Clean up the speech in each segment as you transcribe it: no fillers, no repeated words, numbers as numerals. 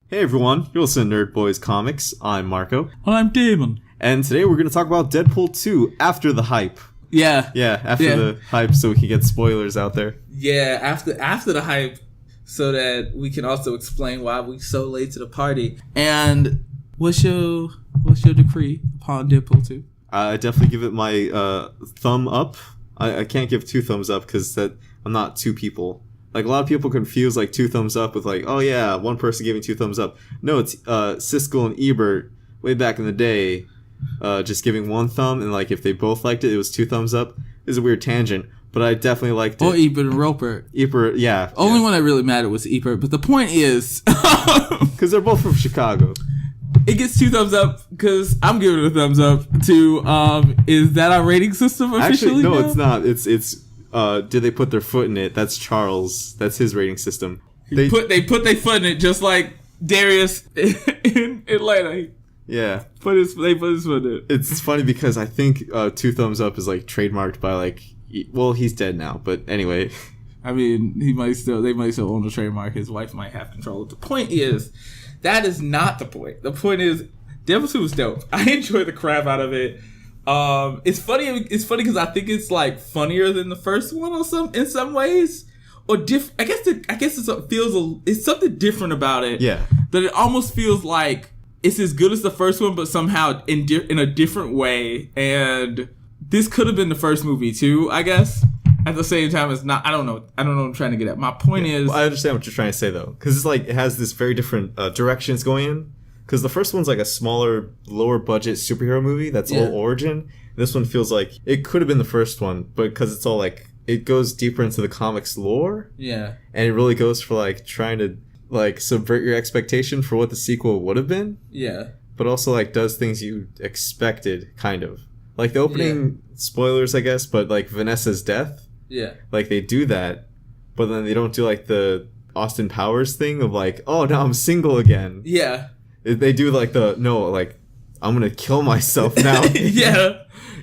Hey everyone, you're listening to Nerd Boys Comics. I'm Marco. And I'm Damon. And today we're going to talk about Deadpool 2 after the hype. Yeah. Yeah, after the hype so we can get spoilers out there. Yeah, after the hype so that we can also explain why we're so late to the party. And what's your decree upon Deadpool 2? I definitely give it my thumb up. I can't give 2 thumbs up because I'm not 2 people. Like, a lot of people confuse, like, 2 thumbs up with, like, oh, yeah, one person giving 2 thumbs up. No, it's Siskel and Ebert, way back in the day, just giving 1 thumb, and, like, if they both liked it, it was 2 thumbs up. It's a weird tangent, but I definitely liked it. Or Ebert and Roper. Ebert, yeah. Only one that really mattered was Ebert, but the point is... Because they're both from Chicago. It gets 2 thumbs up, because I'm giving it a thumbs up to, is that our rating system officially? Actually, no, now? it's not. It's did they put their foot in it? That's Charles. That's his rating system. They put their foot in it, just like Darius in Atlanta. Yeah. They put his foot in it. It's funny because I think 2 thumbs up is like trademarked by like, well, he's dead now, but anyway. I mean, they might still own the trademark. His wife might have control of it. The point is, that is not the point. The point is, Deadpool 2 was dope. I enjoyed the crap out of it. It's funny. It's funny because I think it's like funnier than the first one in some ways, or I guess it's something different about it. Yeah. That it almost feels like it's as good as the first one, but somehow in a different way. And this could have been the first movie too, I guess. At the same time, it's not. I don't know what I'm trying to get at. My point is, well, I understand what you're trying to say though, because it's like it has this very different direction it's going in. Because the first one's like a smaller, lower budget superhero movie that's all origin. This one feels like it could have been the first one, but because it's all like, it goes deeper into the comics lore. Yeah. And it really goes for like trying to like subvert your expectation for what the sequel would have been. Yeah. But also like does things you expected, kind of. Like the opening, spoilers I guess, but like Vanessa's death. Yeah. Like they do that, but then they don't do like the Austin Powers thing of like, oh, now I'm single again. Yeah. They do like I'm gonna kill myself now.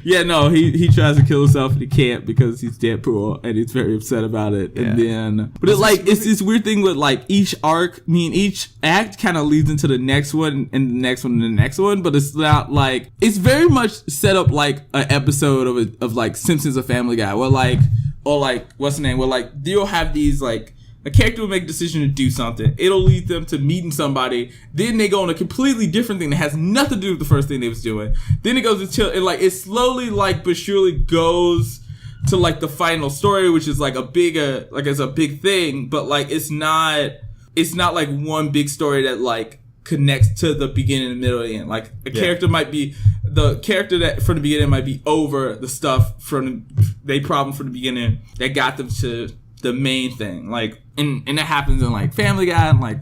Yeah, no, he tries to kill himself and he can't because he's Deadpool and he's very upset about it. And then, but it's this weird thing with like each arc, each act kind of leads into the next one and the next one and the next one, but it's not like, it's very much set up like an episode of like Simpsons or Family Guy where like, or like, what's the name, where like, you'll have these like, a character will make a decision to do something. It'll lead them to meeting somebody. Then they go on a completely different thing that has nothing to do with the first thing they was doing. Then it goes until it slowly like but surely goes to like the final story, which is like it's a big thing, but like it's not like one big story that like connects to the beginning, the middle, and the end. Like a character might be the character that from the beginning might be over the stuff from they problem from the beginning that got them to the main thing, like, and that happens in like Family Guy and like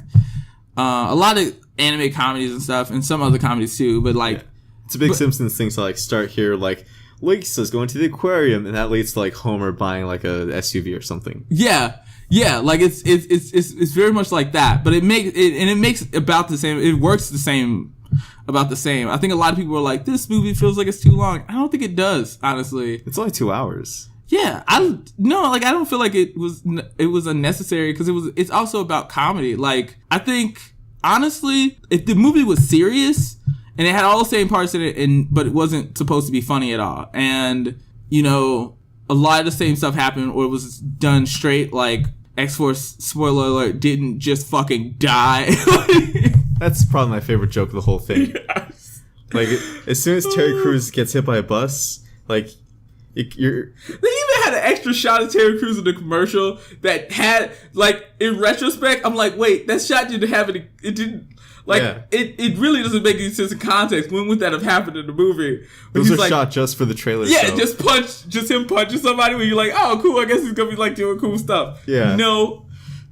a lot of anime comedies and stuff, and some other comedies too. But like, it's a big Simpsons thing to like start here, like Lisa's going to the aquarium, and that leads to like Homer buying like a SUV or something. Yeah, like it's very much like that, but it makes about the same. It works about the same. I think a lot of people are like, this movie feels like it's too long. I don't think it does, honestly. It's only 2 hours. Yeah, I don't feel like it was unnecessary because it's also about comedy. Like, I think honestly, if the movie was serious and it had all the same parts in it, but it wasn't supposed to be funny at all, and a lot of the same stuff happened, or it was done straight, like X-Force, spoiler alert, didn't just fucking die. That's probably my favorite joke of the whole thing. Yes. Like, as soon as Terry Crews gets hit by a bus, like. They even had an extra shot of Terry Crews in the commercial that had, like, in retrospect, I'm like, wait, that shot didn't have any, it didn't, like, it really doesn't make any sense in context. When would that have happened in the movie? Those are like, shot just for the trailer. Yeah, just him punching somebody where you're like, oh, cool, I guess he's gonna be, like, doing cool stuff. Yeah. No.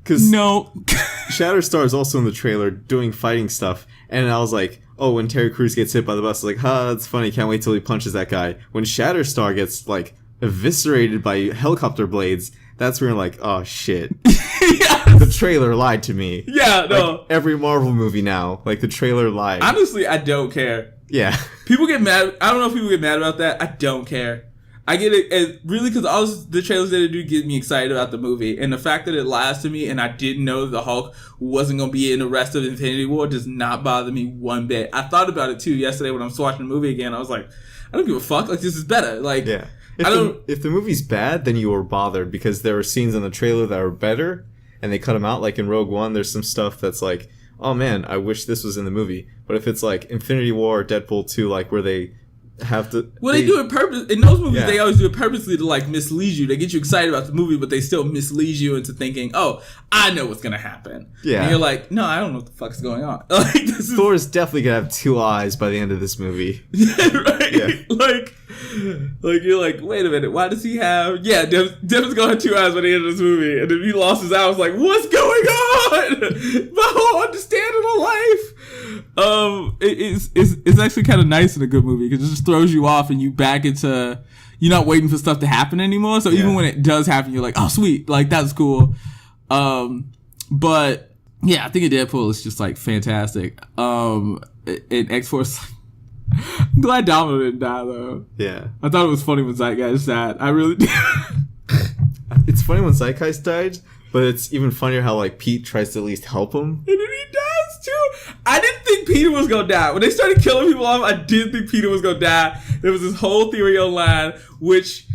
Shatterstar is also in the trailer doing fighting stuff, and I was like, oh, when Terry Crews gets hit by the bus, I was like, that's funny, can't wait till he punches that guy. When Shatterstar gets, like, eviscerated by helicopter blades, that's where you're like, oh, shit. Yes. The trailer lied to me. Yeah, no. Like, every Marvel movie now, like, the trailer lied. Honestly, I don't care. Yeah. People get mad. I don't know if people get mad about that. I don't care. I get it, and really, because all the trailers that they do get me excited about the movie, and the fact that it lies to me, and I didn't know the Hulk wasn't going to be in the rest of Infinity War does not bother me one bit. I thought about it too yesterday when I was watching the movie again. I was like, I don't give a fuck. Like, this is better. Like, yeah. If the movie's bad, then you were bothered because there were scenes in the trailer that were better, and they cut them out. Like in Rogue One, there's some stuff that's like, oh man, I wish this was in the movie. But if it's like Infinity War or Deadpool 2, like where they have to... Well, they do it purpose in those movies. Yeah. They always do it purposely to like mislead you. They get you excited about the movie, but they still mislead you into thinking, "Oh, I know what's gonna happen." Yeah, and you're like, "No, I don't know what the fuck's going on." Like, Thor is definitely gonna have 2 eyes by the end of this movie. Right? Yeah. Like you're like, wait a minute, why does he have? Yeah, Dev's gonna have 2 eyes by the end of this movie, and if he lost his eye, I was like, "What's going on?" My whole understanding of life. It's actually kind of nice in a good movie because it just throws you off and you back into, you're not waiting for stuff to happen anymore. So even when it does happen, you're like, oh sweet, like that's cool. But yeah, I think in Deadpool is just like fantastic. In X-Force, I'm glad Domino didn't die though. Yeah, I thought it was funny when Zeitgeist died. I really did. It's funny when Zeitgeist died, but it's even funnier how like Pete tries to at least help him. And then he dies too. I didn't think Peter was gonna die. When they started killing people off, I didn't think Peter was gonna die. There was this whole theory online, which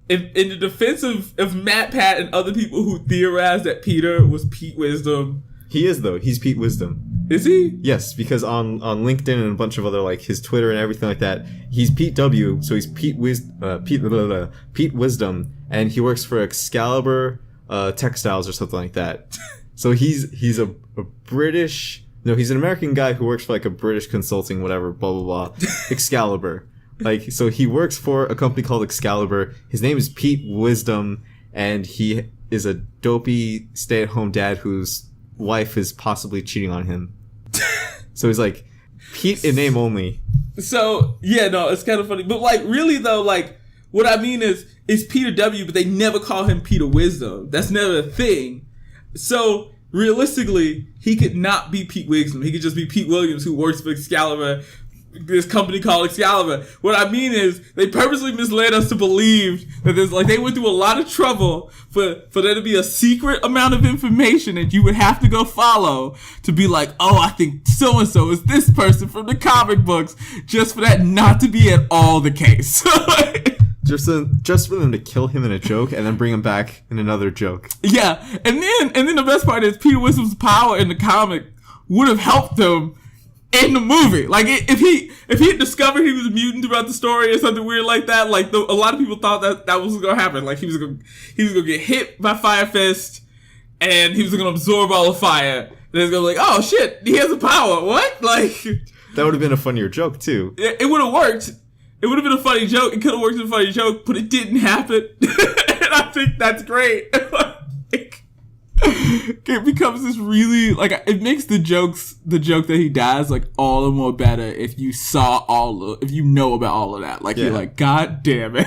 in the defense of Matt Pat and other people who theorized that Peter was Pete Wisdom. He is though. He's Pete Wisdom. Is he? Yes, because on LinkedIn and a bunch of other like his Twitter and everything like that, he's Pete W. So he's Pete Wisdom, and he works for Excalibur Textiles or something like that. So he's a British. No, he's an American guy who works for like a British consulting whatever. Blah blah blah. Excalibur. Like, so he works for a company called Excalibur. His name is Pete Wisdom, and he is a dopey stay-at-home dad whose wife is possibly cheating on him. So he's like, Pete in name only. So, yeah, no, it's kind of funny. But, like, really, though, like, what I mean is Peter W., but they never call him Peter Wisdom. That's never a thing. So, realistically, he could not be Pete Wisdom. He could just be Pete Williams, who works for Excalibur, this company called Excalibur. What I mean is, they purposely misled us to believe that there's like, they went through a lot of trouble for there to be a secret amount of information that you would have to go follow to be like, oh, I think so-and-so is this person from the comic books, just for that not to be at all the case. Just for them to kill him in a joke and then bring him back in another joke. Yeah, and then the best part is Peter Wisdom's power in the comic would have helped them in the movie. Like, if he had discovered he was a mutant throughout the story or something weird like that, like, a lot of people thought that was going to happen. Like, he was going to get hit by Fire Fist, and he was going to absorb all the fire. And it's going to be like, oh, shit, he has a power. What? Like... That would have been a funnier joke, too. It would have worked. It would have been a funny joke. It could have worked as a funny joke, but it didn't happen. And I think that's great. It becomes this really, like, it makes the joke that he dies, like, all the more better if you if you know about all of that. Like, You're like, God damn it.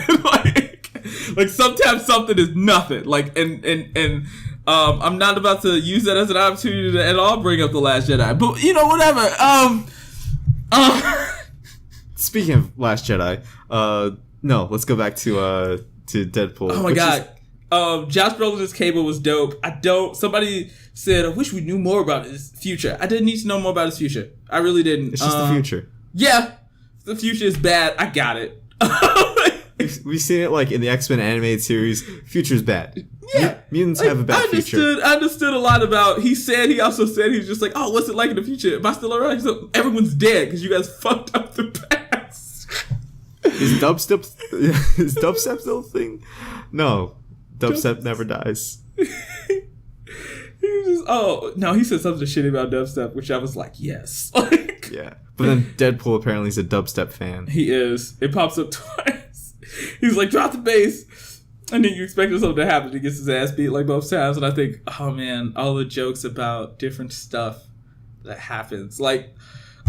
like sometimes something is nothing. Like, and I'm not about to use that as an opportunity to at all bring up The Last Jedi, but, you know, whatever. Speaking of Last Jedi, no, let's go back to Deadpool. Oh my God. Josh Brolin's Cable was dope. Somebody said, I wish we knew more about his future. I didn't need to know more about his future. I really didn't. It's just the future. Yeah. The future is bad. I got it. We've seen it like in the X-Men animated series. Future's bad. Yeah. Mutants have a bad future. I understood a lot about, he also said, he was just like, oh, what's it like in the future? Am I still around? He's like, everyone's dead because you guys fucked up the past. Is dubstep still a thing? No. Dubstep never dies. He was just, oh, no, he said something shitty about dubstep, which I was like, yes. Like, yeah. But then Deadpool apparently is a dubstep fan. He is. It pops up twice. He's like, drop the bass. And then you expect something to happen. He gets his ass beat like both times. And I think, oh man, all the jokes about different stuff that happens. Like,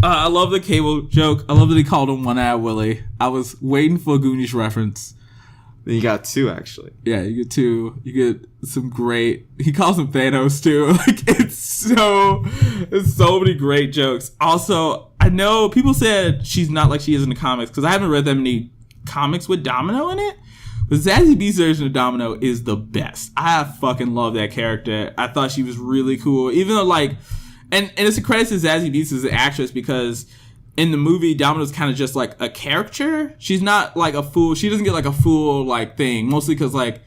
I love the Cable joke. I love that he called him One-Eye Willie. I was waiting for a Goonies reference. Then you got 2, actually. Yeah, you get 2. You get some great... He calls him Thanos, too. Like, it's so many great jokes. Also, I know people said she's not like she is in the comics, because I haven't read that many comics with Domino in it. But Zazie Beetz version of Domino is the best. I fucking love that character. I thought she was really cool. Even though, like, and it's a credit to Zazie Beetz as an actress, because in the movie, Domino's kind of just like a caricature. She's not like a full, she doesn't get like a full like thing, mostly because like,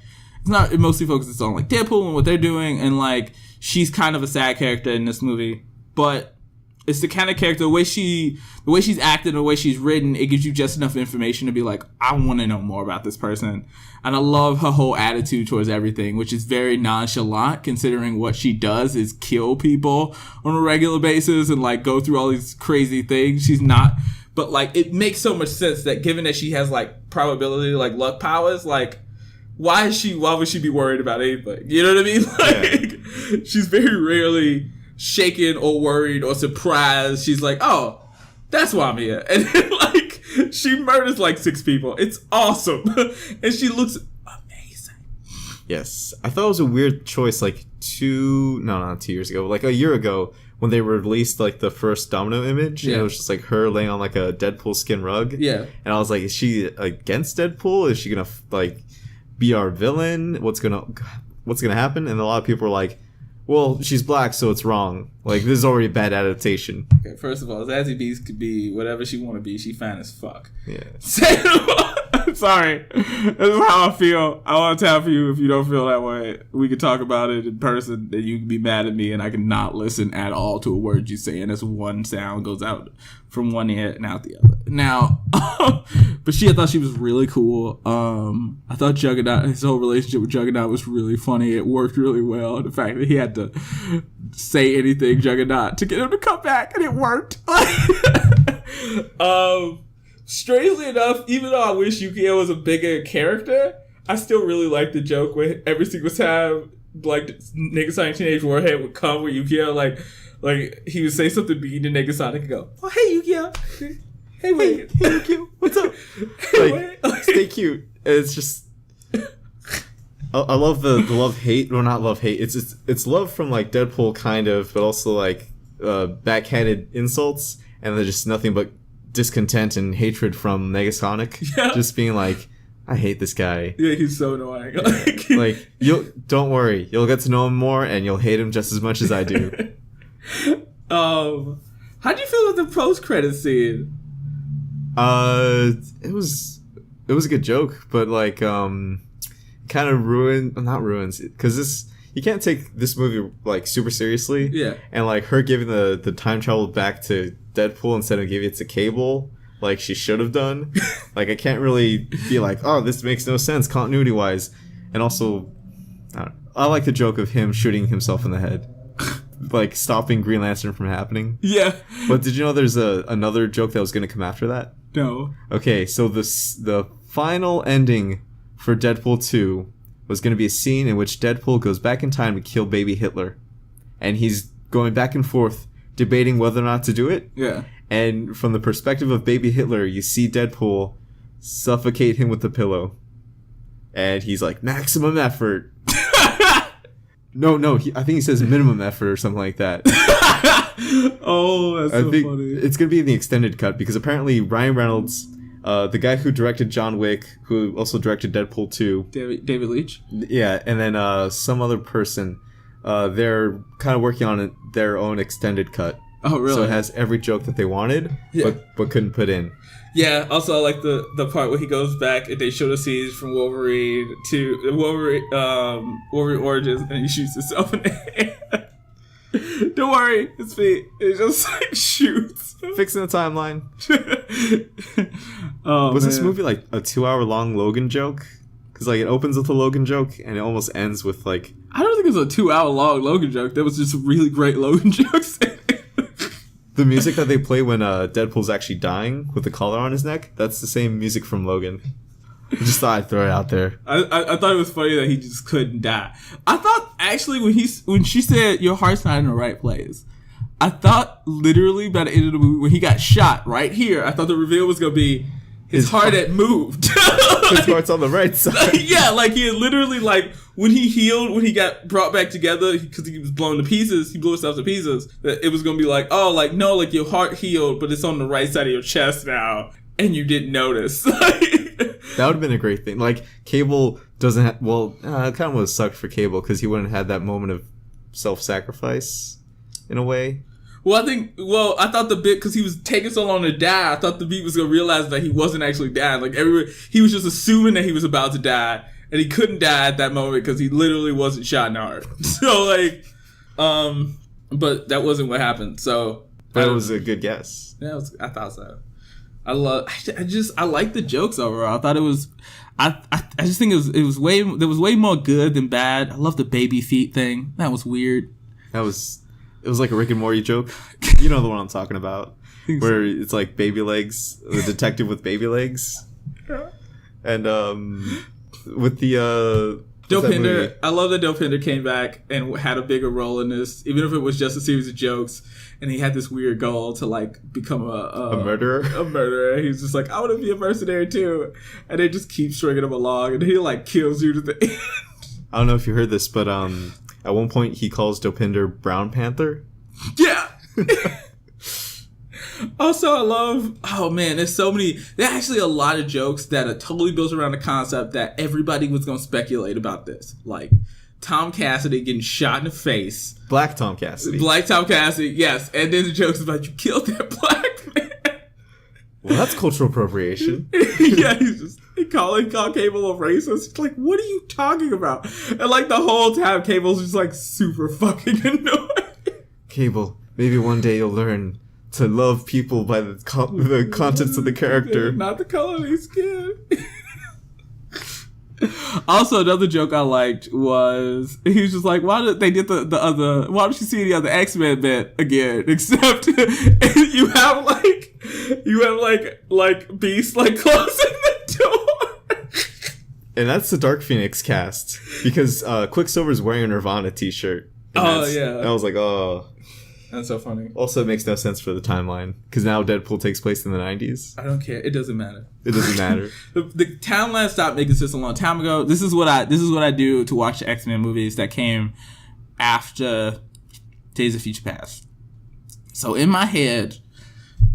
it mostly focuses on like Deadpool and what they're doing, and like, she's kind of a sad character in this movie. But it's the kind of character, the way she's acted, the way she's written, it gives you just enough information to be like, I want to know more about this person. And I love her whole attitude towards everything, which is very nonchalant, considering what she does is kill people on a regular basis and like go through all these crazy things. She's not, but like, it makes so much sense that given that she has like probability, like luck powers, like, why would she be worried about anything? You know what I mean? Like, she's very rarely shaken or worried or surprised. She's like, oh, that's why I'm here. And then, like, she murders like 6 people. It's awesome. And she looks amazing. Yes. I thought it was a weird choice, like, not 2 years ago, like a year ago, when they released like the first Domino image. Yeah. And it was just like her laying on like a Deadpool skin rug. Yeah. And I was like, is she against Deadpool? Is she gonna like be our villain? What's gonna happen? And a lot of people were like, well, she's black, so it's wrong. Like, this is already a bad adaptation. Okay, first of all, Zazie Beetz could be whatever she want to be. She fine as fuck. Yeah. Sorry. This is how I feel. I want to tap for you if you don't feel that way. We could talk about it in person, and you can be mad at me, and I can not listen at all to a word you say, and as one sound goes out from one ear and out the other. Now, but I thought she was really cool. I thought Juggernaut, his whole relationship with Juggernaut was really funny. It worked really well. The fact that he had to say anything Juggernaut to get him to come back, and it worked. Strangely enough, even though I wish Yukio was a bigger character, I still really like the joke where every single time, like, Negasonic Teenage Warhead would come with Yukio, like he would say something mean to Negasonic and go, oh, hey, Yukio. Hey, wait. Hey, Yukio. What's up? Like, stay cute. It's just, I love the love-hate, or not love-hate. It's love from, like, Deadpool, kind of, but also, like, backhanded insults, and they're just nothing but discontent and hatred from Negasonic. Yeah. Just being like, I hate this guy. Yeah, he's so annoying. Like, don't worry, you'll get to know him more, and you'll hate him just as much as I do. How do you feel about the post-credit scene? It was a good joke, but like, kind of ruins, because you can't take this movie like super seriously. Yeah. And like her giving the time travel back to Deadpool instead of giving it to Cable, like she should have done. Like, I can't really be like, oh, this makes no sense continuity wise. And also, I like the joke of him shooting himself in the head, like stopping Green Lantern from happening. Yeah. But did you know there's another joke that was going to come after that? No. Okay, so the final ending for Deadpool 2 was going to be a scene in which Deadpool goes back in time to kill baby Hitler. And he's going back and forth debating whether or not to do it. Yeah. And from the perspective of baby Hitler, you see Deadpool suffocate him with the pillow. And he's like, maximum effort. No, I think he says minimum effort or something like that. Oh, that's so funny. It's going to be in the extended cut, because apparently Ryan Reynolds, the guy who directed John Wick, who also directed Deadpool 2. David Leitch? Yeah, and then some other person, they're kind of working on their own extended cut. Oh, really? So it has every joke that they wanted, but couldn't put in. Yeah, also I like the part where he goes back and they show the scenes from Wolverine to Wolverine Origins, and he shoots himself in the head. Don't worry, it's me. It just like shoots. Fixing the timeline. Was this movie like a 2-hour-long Logan joke? Because like it opens with a Logan joke and it almost ends with like... I don't think it was a 2-hour-long Logan joke. That was just really great Logan jokes. The music that they play when Deadpool's actually dying with the collar on his neck, that's the same music from Logan. I just thought I'd throw it out there. I thought it was funny that he just couldn't die. I thought actually when she said your heart's not in the right place, I thought literally by the end of the movie when he got shot right here, I thought the reveal was gonna be his heart had moved. His heart's on the right side. Yeah, like he had literally, like when he healed, when he got brought back together because he was blown to pieces, he blew himself to pieces. That it was gonna be like, oh, like no, like your heart healed, but it's on the right side of your chest now, and you didn't notice. That would have been a great thing. Like, Cable doesn't have... Well, it kind of would have sucked for Cable because he wouldn't have had that moment of self-sacrifice, in a way. Well, I thought the bit, because he was taking so long to die, I thought the beat was going to realize that he wasn't actually dying. Like, he was just assuming that he was about to die, and he couldn't die at that moment because he literally wasn't shot in the heart. So, like, but that wasn't what happened. So... That was a good guess. Yeah, I thought so. I like the jokes overall. I thought it was, I just think there was way more good than bad. I love the baby feet thing. That was weird. It was like a Rick and Morty joke. You know the one I'm talking about, where it's like baby legs, the detective with baby legs, and with the Dopinder. I love that Dopinder came back and had a bigger role in this, even if it was just a series of jokes. And he had this weird goal to like become a murderer. A murderer. He's just like, I want to be a mercenary too. And they just keep stringing him along, and he like kills you to the end. I don't know if you heard this, but at one point he calls Dopinder Brown Panther. Yeah. Also, I love. Oh man, there's actually a lot of jokes that are totally built around the concept that everybody was going to speculate about this, like Tom Cassidy getting shot in the face. Black Tom Cassidy, yes. And then the joke's about you killed that black man. Well, that's cultural appropriation. Yeah, he called Cable a racist. It's like, what are you talking about? And like the whole time, Cable's just like super fucking annoyed. Cable, maybe one day you'll learn to love people by the contents of the character, not the color of their skin. Also, another joke I liked was he was just like, why did they get why don't you see the other X-Men bit again? Except you have Beast like closing the door. And that's the Dark Phoenix cast because Quicksilver's wearing a Nirvana t-shirt. Yeah. I was like, oh. That's so funny. Also, it makes no sense for the timeline because now Deadpool takes place in the 90s. I don't care. It doesn't matter. It doesn't matter. The timeline stopped making sense a long time ago. This is what I do to watch the X-Men movies that came after Days of Future Past. So in my head,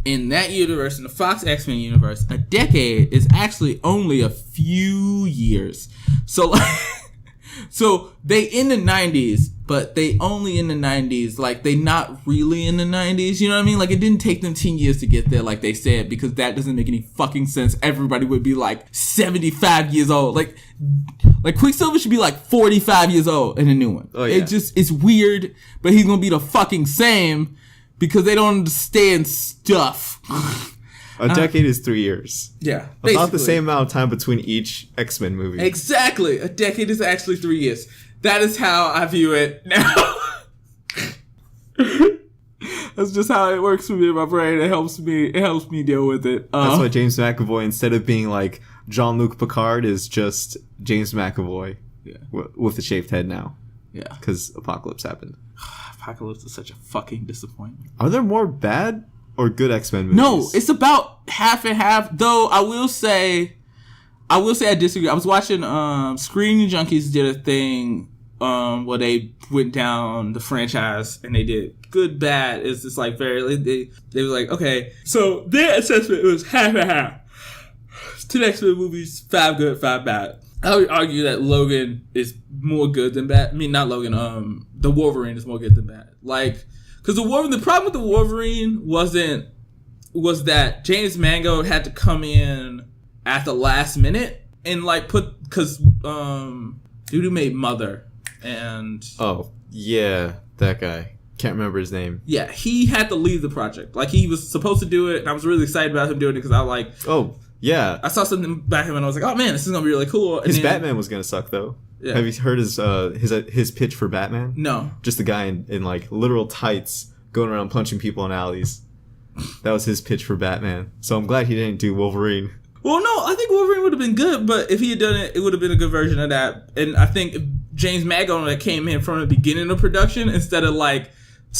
in that universe, in the Fox X-Men universe, a decade is actually only a few years. So so they in the 90s, but they only in the 90s, like they not really in the 90s, you know what I mean? Like it didn't take them 10 years to get there like they said, because that doesn't make any fucking sense. Everybody would be like 75 years old. Like Quicksilver should be like 45 years old in a new one. Oh, yeah. It's weird, but he's gonna be the fucking same because they don't understand stuff. A decade is 3 years. Yeah. About the same amount of time between each X-Men movie. Exactly. A decade is actually 3 years. That is how I view it now. That's just how it works for me in my brain. It helps me deal with it. That's why James McAvoy, instead of being like Jean-Luc Picard, is just James McAvoy. Yeah. With a shaved head now. Yeah. Because Apocalypse happened. Apocalypse is such a fucking disappointment. Are there more bad or good X-Men movies? No, it's about half and half. Though I will say I disagree. I was watching Screen Junkies did a thing where they went down the franchise and they did good, bad. It's just like very they were like, okay, so their assessment was half and half. 2 X-Men movies, 5 good, 5 bad. I would argue that Logan is more good than bad. I mean, not Logan. The Wolverine is more good than bad. Like, because the problem with the Wolverine was that James Mangold had to come in at the last minute and like because dude who made Mother and that guy, can't remember his name. Yeah, he had to leave the project. Like he was supposed to do it, and I was really excited about him doing it because I like. Oh yeah, I saw something back him and I was like, oh man, this is gonna be really cool. And his Batman was gonna suck though. Yeah. Have you heard his pitch for Batman? No. Just a guy in like literal tights going around punching people in alleys. That was his pitch for Batman. So I'm glad he didn't do Wolverine. Well, no, I think Wolverine would have been good, but if he had done it, it would have been a good version of that. And I think if James Mangold came in from the beginning of production instead of like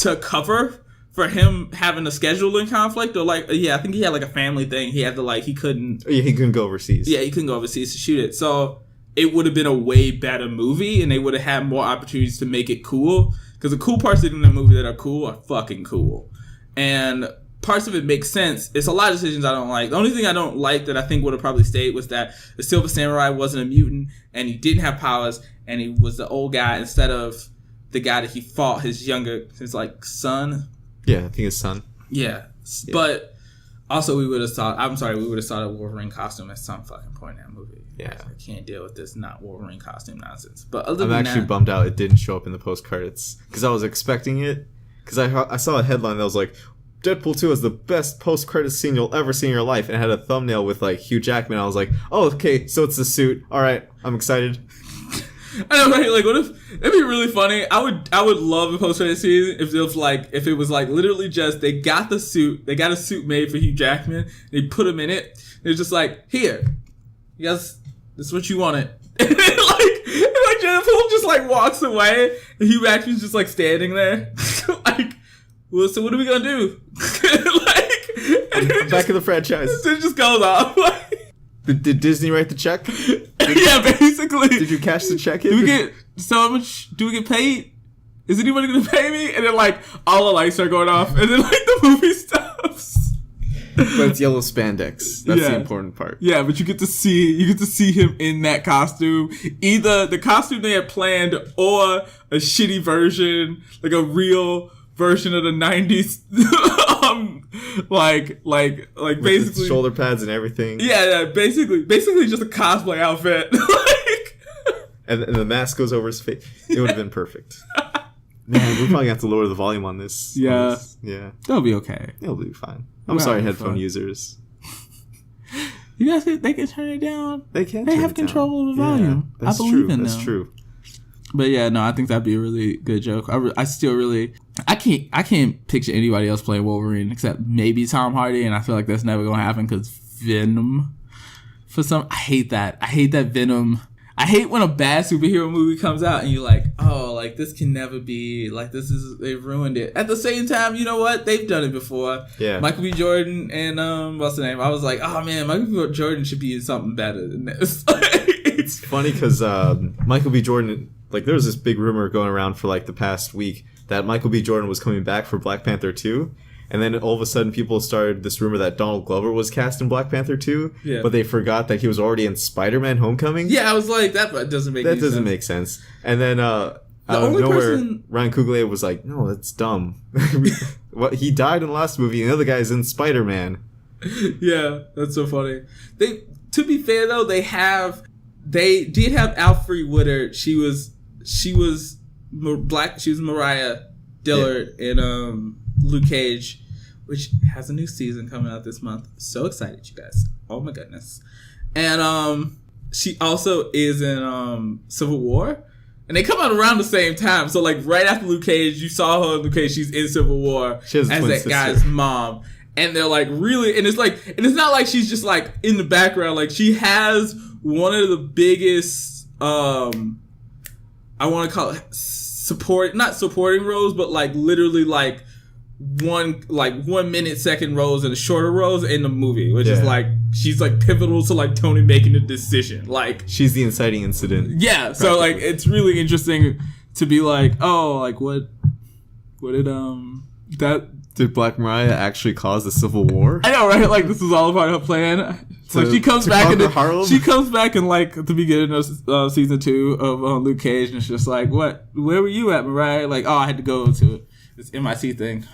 to cover for him having a scheduling conflict or like, I think he had like a family thing. He had to like, he couldn't go overseas. Yeah, he couldn't go overseas to shoot it. So it would have been a way better movie and they would have had more opportunities to make it cool. Because the cool parts in the movie that are cool are fucking cool. And parts of it make sense. It's a lot of decisions I don't like. The only thing I don't like that I think would have probably stayed was that the Silver Samurai wasn't a mutant and he didn't have powers and he was the old guy instead of the guy that he fought, his like son. Yeah, I think his son. Yeah. But also we would have saw the Wolverine costume at some fucking point in that movie. Yeah. I can't deal with this not Wolverine costume nonsense. But other I'm than actually bummed out it didn't show up in the post credits because I was expecting it. Because I saw a headline that was like, Deadpool 2 is the best post credits scene you'll ever see in your life, and it had a thumbnail with like Hugh Jackman. I was like, oh, okay, so it's the suit. All right, I'm excited. I know, right? Like, what if it'd be really funny? I would love a post credit scene if it was like literally just they got a suit made for Hugh Jackman, they put him in it. It's just like, here, yes, this is what you wanted. and like Deadpool just like walks away, and Hugh Jackman's just like standing there, like, well, so what are we gonna do? I'm back in the franchise. It just goes off. Did Disney write the check? Yeah, basically. Did you cash the check in? Do we get so how much? Do we get paid? Is anybody gonna pay me? And then like all the lights are going off, and then like the movie stops. But it's yellow spandex. That's the important part. Yeah, but you get to see him in that costume. Either the costume they had planned or a shitty version, like a real version of the 90s. like with basically shoulder pads and everything. Yeah, basically just a cosplay outfit. and the mask goes over his face. It would have been perfect. Man, we're probably gonna have to lower the volume on this. Yeah. Yeah. That'll be okay. It'll be fine. I'm sorry, headphone users. You guys, they can turn it down. They can. They have control of the volume. Yeah, I believe in them. That's true. But yeah, no, I think that'd be a really good joke. I can't picture anybody else playing Wolverine except maybe Tom Hardy, and I feel like that's never gonna happen because Venom. I hate that. I hate that Venom. I hate when a bad superhero movie comes out and you're like, oh, like this can never be like they've ruined it. At the same time, you know what? They've done it before. Yeah. Michael B. Jordan and what's the name? I was like, oh man, Michael B. Jordan should be in something better than this. It's funny because Michael B. Jordan, like there was this big rumor going around for like the past week that Michael B. Jordan was coming back for Black Panther 2. And then all of a sudden people started this rumor that Donald Glover was cast in Black Panther 2. Yeah. But they forgot that he was already in Spider-Man Homecoming. Yeah, I was like, that doesn't make sense. That doesn't make sense. And then out of nowhere, Ryan Coogler was like, no, that's dumb. He died in the last movie and the other guy's in Spider-Man. Yeah, that's so funny. To be fair though, they did have Alfre Woodard. She was black. She was Mariah Dillard in Luke Cage, which has a new season coming out this month. So excited, you guys. Oh my goodness. And she also is in Civil War. And they come out around the same time. So like right after Luke Cage, you saw her in Luke Cage, she's in Civil War as that guy's mom. And they're like really, and it's not like she's just like in the background. Like she has one of the biggest, I want to call it not supporting roles, but like literally like 1 minute second roles and the shorter roles in the movie, which is like she's like pivotal to like Tony making a decision. Like she's the inciting incident. Yeah, so like it's really interesting to be like, oh, like what did Black Mariah actually cause the Civil War? I know, right? Like this is all about her plan. Like she comes back in like at the beginning of season 2 of Luke Cage, and it's just like, what? Where were you at, Mariah? Like, oh, I had to go to this MIT thing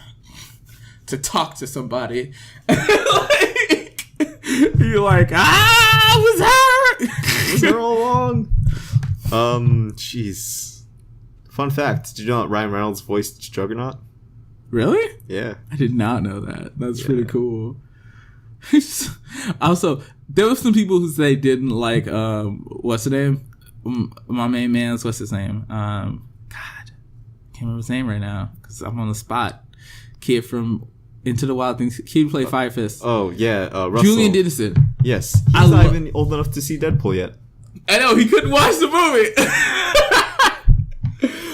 to talk to somebody. Like, you're like, it was her. It was her all along. Jeez. Fun fact: did you know that Ryan Reynolds voiced Juggernaut? Really? Yeah. I did not know that. That's pretty cool. Also, there were some people who say didn't like what's the name? My main man's what's his name? God, can't remember his name right now because I'm on the spot. Kid from Into the Wild Things. Kid who played Fire Fist. Oh yeah, Russell. Julian Dennison. Yes, he's not even old enough to see Deadpool yet. I know he couldn't watch the movie.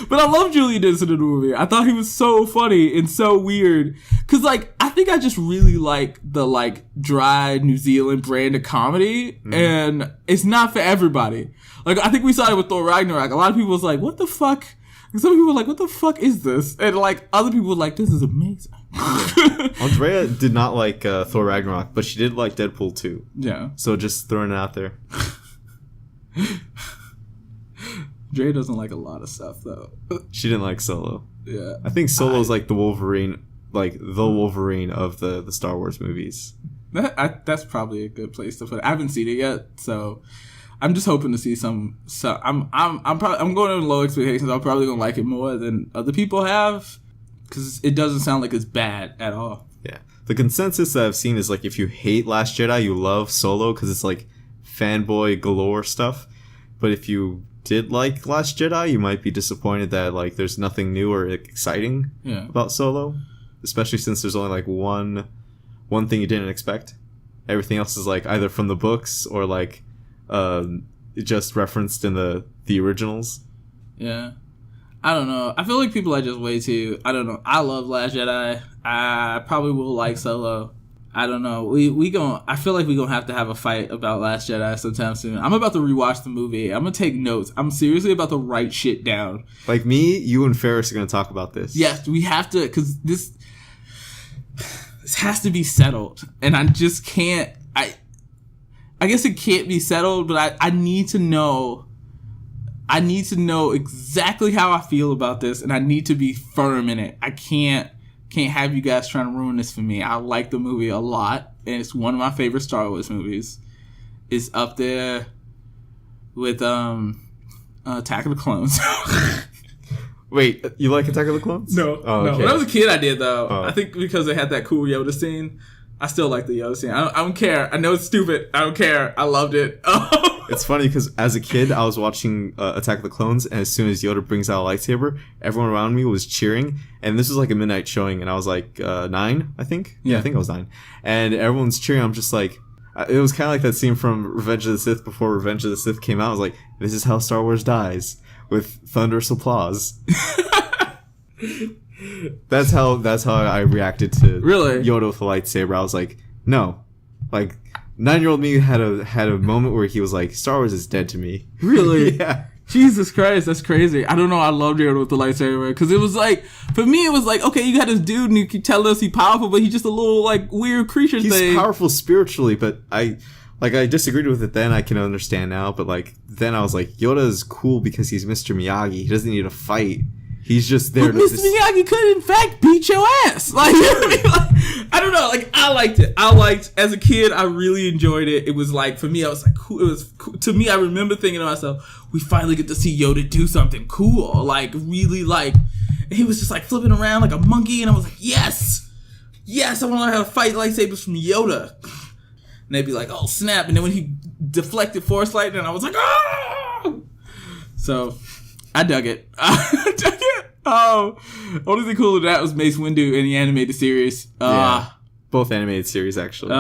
But I love Julian Dennison in the movie. I thought he was so funny and so weird. Cause like, I think I just really like the like dry New Zealand brand of comedy. And it's not for everybody. Like, I think we saw it with Thor Ragnarok. A lot of people was like, what the fuck? And some people were like, what the fuck is this? And like, other people were like, this is amazing. Andrea did not like Thor Ragnarok, but she did like Deadpool 2. Yeah. So just throwing it out there. Dre doesn't like a lot of stuff though. She didn't like Solo. Yeah. I think Solo's like the Wolverine of the Star Wars movies. That's probably a good place to put it. I haven't seen it yet, so I'm just hoping to see some. So I'm going in low expectations. I'm probably gonna like it more than other people have, because it doesn't sound like it's bad at all. Yeah, the consensus that I've seen is like if you hate Last Jedi, you love Solo because it's like fanboy galore stuff. But if you did like Last Jedi, you might be disappointed that like there's nothing new or exciting about Solo, especially since there's only like one thing you didn't expect. Everything else is like either from the books or like just referenced in the originals. Yeah. I don't know. I feel like people are just way too... I don't know. I love Last Jedi. I probably will like Solo. I don't know. I feel like we're going to have a fight about Last Jedi sometime soon. I'm about to rewatch the movie. I'm going to take notes. I'm seriously about to write shit down. Like me, you and Ferris are going to talk about this. Yes, we have to, because this has to be settled. And I just can't... I guess it can't be settled, but I need to know... I need to know exactly how I feel about this, and I need to be firm in it. I can't have you guys trying to ruin this for me. I like the movie a lot, and it's one of my favorite Star Wars movies. It's up there with Attack of the Clones. Wait, you like Attack of the Clones? No. Oh, okay. When I was a kid, I did, though. Oh. I think because it had that cool Yoda scene. I still like the Yoda scene. I don't care. I know it's stupid. I don't care. I loved it. It's funny because as a kid, I was watching Attack of the Clones, and as soon as Yoda brings out a lightsaber, everyone around me was cheering. And this was like a midnight showing, and I was like 9, I think. Yeah, I think I was 9. And everyone's cheering. I'm just like, it was kind of like that scene from Revenge of the Sith before Revenge of the Sith came out. I was like, this is how Star Wars dies, with thunderous applause. That's how I reacted to Yoda with a lightsaber. I was like, no, like 9-year-old me had a moment where he was like, Star Wars is dead to me. Really? Yeah. Jesus Christ, that's crazy. I don't know. I loved Yoda with the lightsaber because it was like, for me, it was like, okay, you got this dude and you keep telling us he's powerful, but he's just a little like weird creature thing. He's powerful spiritually, but I disagreed with it then. I can understand now, but like then I was like, Yoda is cool because he's Mr. Miyagi. He doesn't need to fight. He's just there to... Mr. Miyagi could, in fact, beat your ass. Like, you know what I mean? Like, I don't know. Like, I liked it. As a kid, I really enjoyed it. It was like, for me, I was like, cool. It was cool. To me, I remember thinking to myself, we finally get to see Yoda do something cool. Like, really, like, he was just like flipping around like a monkey. And I was like, yes, I want to learn how to fight lightsabers from Yoda. And they'd be like, oh, snap. And then when he deflected Force Lightning, I was like, oh! So... I dug it. Only thing cool with that was Mace Windu in the animated series. Yeah, both animated series actually.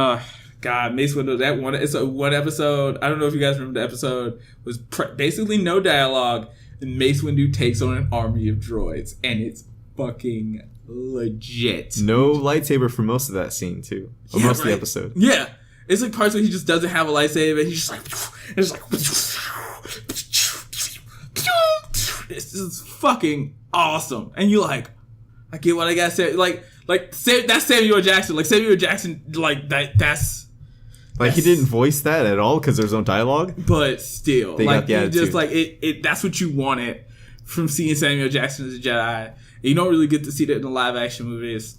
God, Mace Windu. It's one episode. I don't know if you guys remember the episode. Was basically no dialogue, and Mace Windu takes on an army of droids, and it's fucking legit. No lightsaber for most of that scene too. Or most of the episode. Yeah, it's like parts where he just doesn't have a lightsaber. And he's just like, it's like. This is fucking awesome, and you like, I get what I gotta say. Like that's Samuel Jackson. Like Samuel Jackson, like that's he didn't voice that at all because there's no dialogue. But still, they like got just like it. That's what you wanted from seeing Samuel Jackson as a Jedi. You don't really get to see that in the live action movies.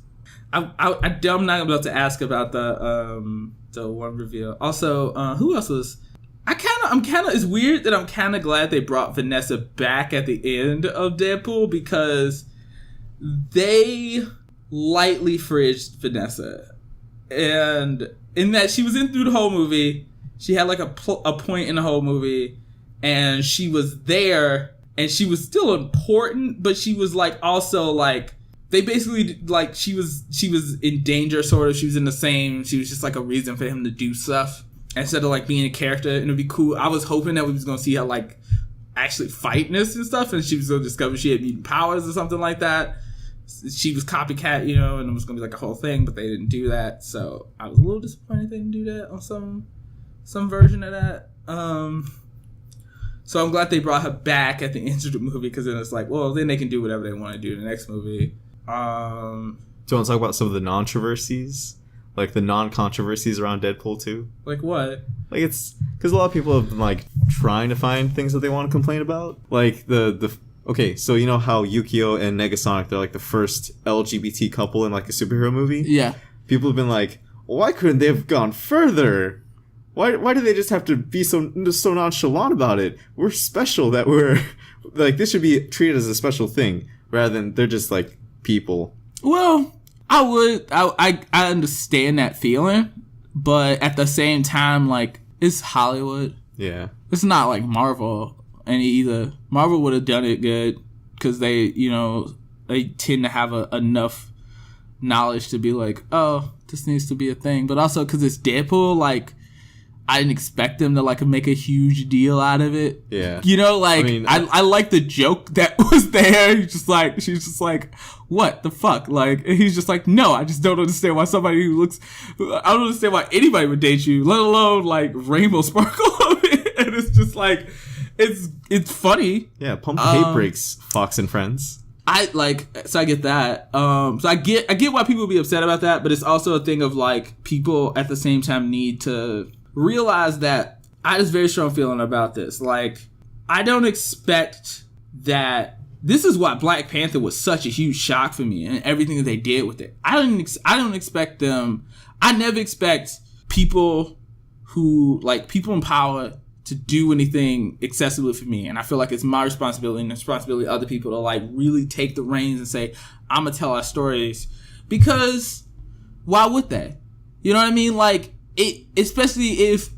I'm not about to ask about the one reveal. Also, who else was? It's weird that I'm kind of glad they brought Vanessa back at the end of Deadpool because they lightly fridged Vanessa. And in that she was in through the whole movie, she had like a point in the whole movie, and she was there, and she was still important, but she was like also like, they basically like, she was in danger sort of, she was just like a reason for him to do stuff. Instead of like being a character, and it'd be cool. I was hoping that we was gonna see her like actually fight this and stuff, and she was gonna discover she had mutant powers or something like that. She was copycat, and it was gonna be like a whole thing, but they didn't do that. So I was a little disappointed they didn't do that on some version of that. So I'm glad they brought her back at the end of the movie, because then it's like, well, then they can do whatever they want to do in the next movie. Do you want to talk about some of the non-controversies? Like the non-controversies around Deadpool 2? Like what? Like it's because a lot of people have been like trying to find things that they want to complain about. Like okay, so you know how Yukio and Negasonic, they're like the first LGBT couple in like a superhero movie? Yeah. People have been like, why couldn't they have gone further? Why do they just have to be so nonchalant about it? We're special that we're like, this should be treated as a special thing rather than they're just like people. Well, I understand that feeling, but at the same time, like, it's Hollywood. Yeah. It's not like Marvel, and either Marvel would have done it good because they, you know, they tend to have enough knowledge to be like, oh, this needs to be a thing, but also because it's Deadpool, like, I didn't expect them to like make a huge deal out of it. Yeah. You know, like, I like the joke that was there. She's just like, what the fuck? Like, and he's just like, no, I just don't understand why somebody who looks, I don't understand why anybody would date you, let alone like Rainbow Sparkle. And it's just like, it's funny. Yeah. Pump the hate brakes, Fox and Friends. So I get that. So I get why people would be upset about that, but it's also a thing of like, people at the same time need to realize that I have a very strong feeling about this. Like, I don't expect that. This is why Black Panther was such a huge shock for me and everything that they did with it. I don't expect them. I never expect people in power to do anything accessible for me. And I feel like it's my responsibility and the responsibility of other people to like really take the reins and say, I'm gonna tell our stories, because why would they? You know what I mean? Like, especially if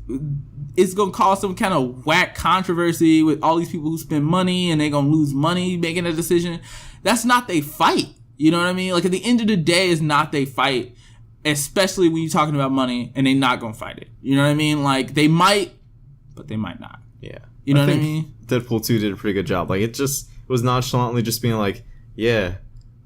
it's gonna cause some kind of whack controversy with all these people who spend money and they're gonna lose money making a decision. That's not they fight. You know what I mean? Like, at the end of the day, it's not they fight, especially when you're talking about money and they're not gonna fight it. You know what I mean? Like, they might, but they might not. Yeah. You know what I mean? Deadpool 2 did a pretty good job. Like, it was nonchalantly just being like, yeah,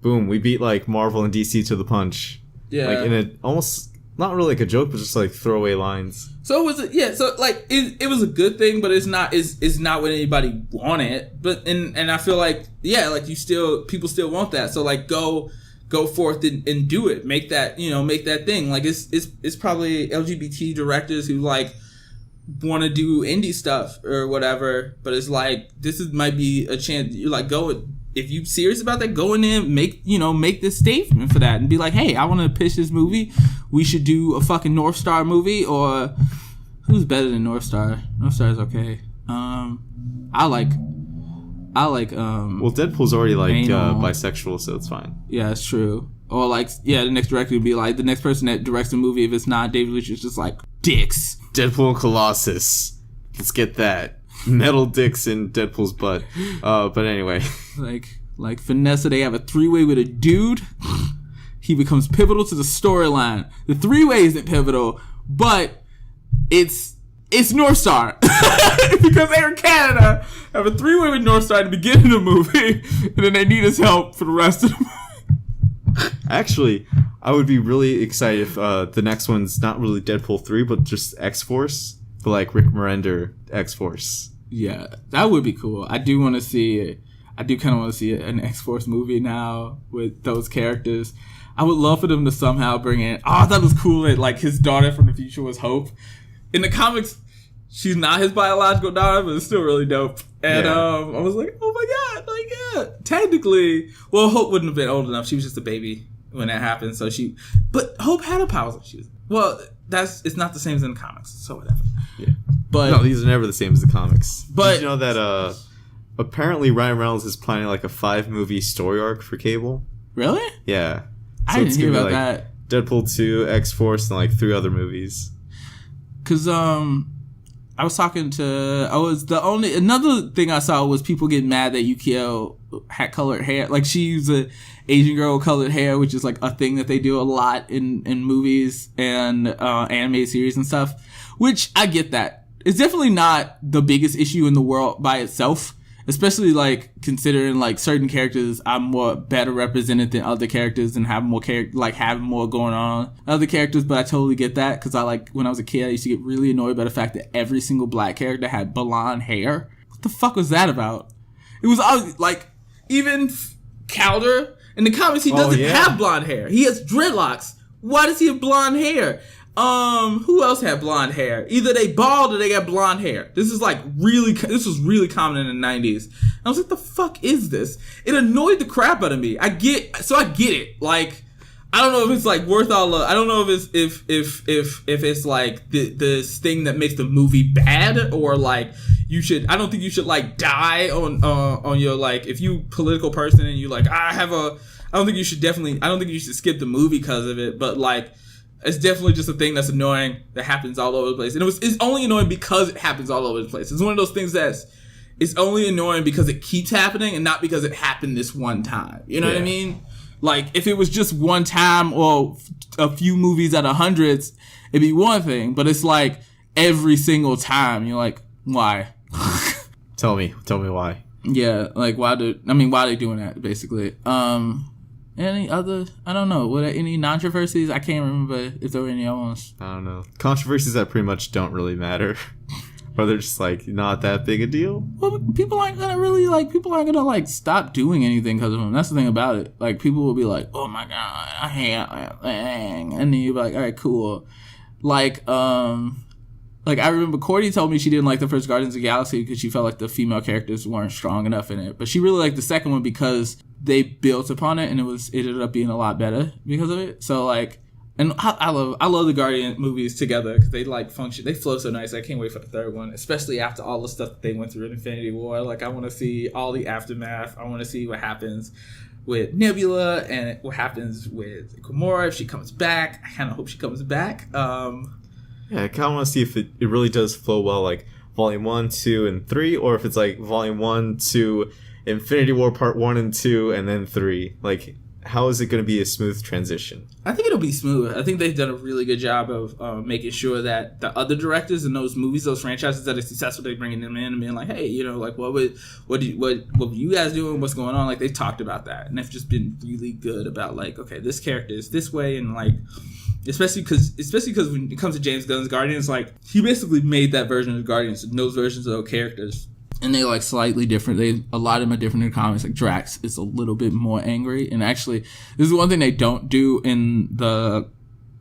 boom, we beat like Marvel and DC to the punch. Yeah. Like, in a almost not really like a joke, but just like throwaway lines. So it was, yeah. So like it was a good thing, but it's not what anybody wanted. But and I feel like, yeah, like people still want that. So like go forth and do it. Make that thing. Like it's probably LGBT directors who like want to do indie stuff or whatever. But it's like might be a chance. You like go. If you serious about that, go in there and make this statement for that and be like, hey, I want to pitch this movie. We should do a fucking North Star movie, or who's better than North Star? North Star is okay. I like. Well, Deadpool's already like bisexual, so it's fine. Yeah, it's true. Or like, yeah, the next director would be like the next person that directs a movie. If it's not David Lynch, it's just like dicks. Deadpool and Colossus. Let's get that. Metal dicks in Deadpool's butt. But anyway. Like Vanessa, they have a 3-way with a dude. He becomes pivotal to the storyline. The 3-way isn't pivotal, but it's North Star. Because they're in Canada, have a 3-way with North Star at the beginning of the movie, and then they need his help for the rest of the movie. Actually, I would be really excited if the next one's not really Deadpool 3, but just X-Force. But like Rick Morander X-Force. Yeah, that would be cool. I do want to see it. I do kind of want to see an X-Force movie now with those characters. I would love for them to somehow bring in... Oh, I thought it was cool that like his daughter from the future was Hope. In the comics, she's not his biological daughter, but it's still really dope. And I was like, oh my god, like, yeah. Technically, well, Hope wouldn't have been old enough. She was just a baby when that happened. But Hope had a powers when she was... Well, it's not the same as in the comics, so whatever. Yeah. But no, these are never the same as the comics. But did you know that apparently Ryan Reynolds is planning like a 5-movie story arc for Cable? Really? Yeah. So I didn't hear about that. Deadpool 2, X-Force, and like 3 other movies. Cause I was talking to another thing I saw was people getting mad that Yukio had colored hair. Like, she's a Asian girl with colored hair, which is like a thing that they do a lot in movies and animated series and stuff. Which I get that. It's definitely not the biggest issue in the world by itself. Especially like considering like certain characters are more better represented than other characters and have more having more going on than other characters. But I totally get that, because when I was a kid, I used to get really annoyed by the fact that every single black character had blonde hair. What the fuck was that about? It was always like, even Calder In the comics, he doesn't have blonde hair. He has dreadlocks. Why does he have blonde hair? Who else had blonde hair? Either they bald or they got blonde hair. This was really common in the 90s. I was like, the fuck is this? It annoyed the crap out of me. I get it. Like, I don't know if it's like worth all the, I don't know if it's like this thing that makes the movie bad, or like I don't think you should like die on your, like, if you political person and you like, I don't think you should skip the movie because of it, but like, it's definitely just a thing that's annoying that happens all over the place. And it's only annoying because it happens all over the place. It's one of those things it's only annoying because it keeps happening and not because it happened this one time. You know what I mean? Like, if it was just one time or a few movies out of hundreds, it'd be one thing. But it's like every single time. You're like, why? Tell me why. Yeah, like, why are they doing that, basically? Any other, I don't know, were there any controversies? I can't remember if there were any other ones. I don't know. Controversies that pretty much don't really matter. Or they're just, like, not that big a deal. Well, people aren't gonna stop doing anything because of them. That's the thing about it. Like, people will be like, oh my god, I hate that thing. And then you'll be like, alright, cool. Like, I remember Cordy told me she didn't like the first Guardians of the Galaxy because she felt like the female characters weren't strong enough in it. But she really liked the second one because they built upon it and it ended up being a lot better because of it. So, like, and I love the Guardian movies together because they like function. They flow so nice. I can't wait for the third one, especially after all the stuff that they went through in Infinity War. Like, I want to see all the aftermath. I want to see what happens with Nebula and what happens with Gamora if she comes back. I kind of hope she comes back. Yeah, I kind of want to see if it really does flow well, like Volume 1, 2, and 3, or if it's like Volume 1, 2, Infinity War Part 1 and 2, and then 3. Like, how is it going to be a smooth transition? I think it'll be smooth. I think they've done a really good job of making sure that the other directors in those movies, those franchises that are successful, they're bringing them in and being like, hey, you know, like, what were you guys doing? What's going on? Like, they've talked about that. And they've just been really good about, like, okay, this character is this way, and, like, especially because when it comes to James Gunn's Guardians, like, he basically made that version of Guardians and those versions of those characters. And they like slightly different. A lot of them are different in the comics. Like, Drax is a little bit more angry. And actually, this is one thing they don't do in the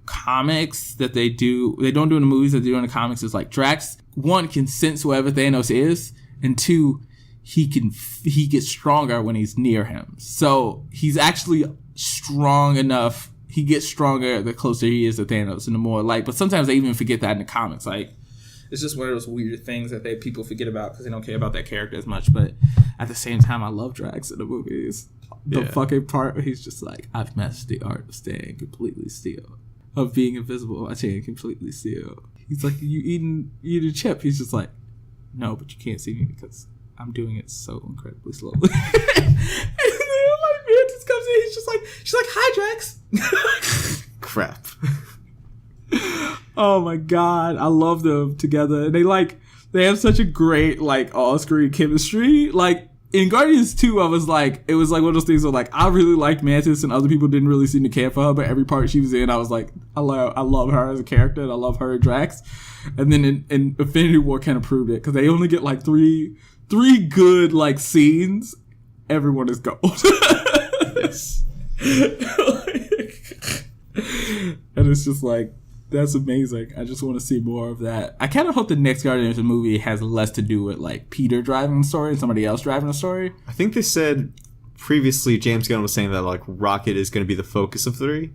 comics that they don't do in the movies that they do in the comics is, like, Drax, one, can sense wherever Thanos is, and two, he gets stronger when he's near him. So he's actually strong enough. He gets stronger the closer he is to Thanos and the more, like, but sometimes they even forget that in the comics. Like, it's just one of those weird things that people forget about because they don't care about that character as much. But at the same time, I love Drax in the movies. The fucking part where he's just like, I've mastered the art of staying completely still, of being invisible. I staying completely still. He's like, you eating a chip? He's just like, no, but you can't see me because I'm doing it so incredibly slowly. And then, like, Mantis comes in. She's like, hi, Drax. Crap. Oh my god, I love them together. They have such a great, like, all-screen chemistry. Like, in Guardians 2, it was like one of those things where, like, I really liked Mantis and other people didn't really seem to care for her, but every part she was in, I was like, I love her as a character and I love her and Drax. And then in Infinity War kind of proved it because they only get like three good, like, scenes. Everyone is gold. Yes. And it's just like, that's amazing. I just want to see more of that. I kind of hope the next Guardians movie has less to do with, like, Peter driving the story and somebody else driving the story. I think they said previously James Gunn was saying that, like, Rocket is going to be the focus of 3.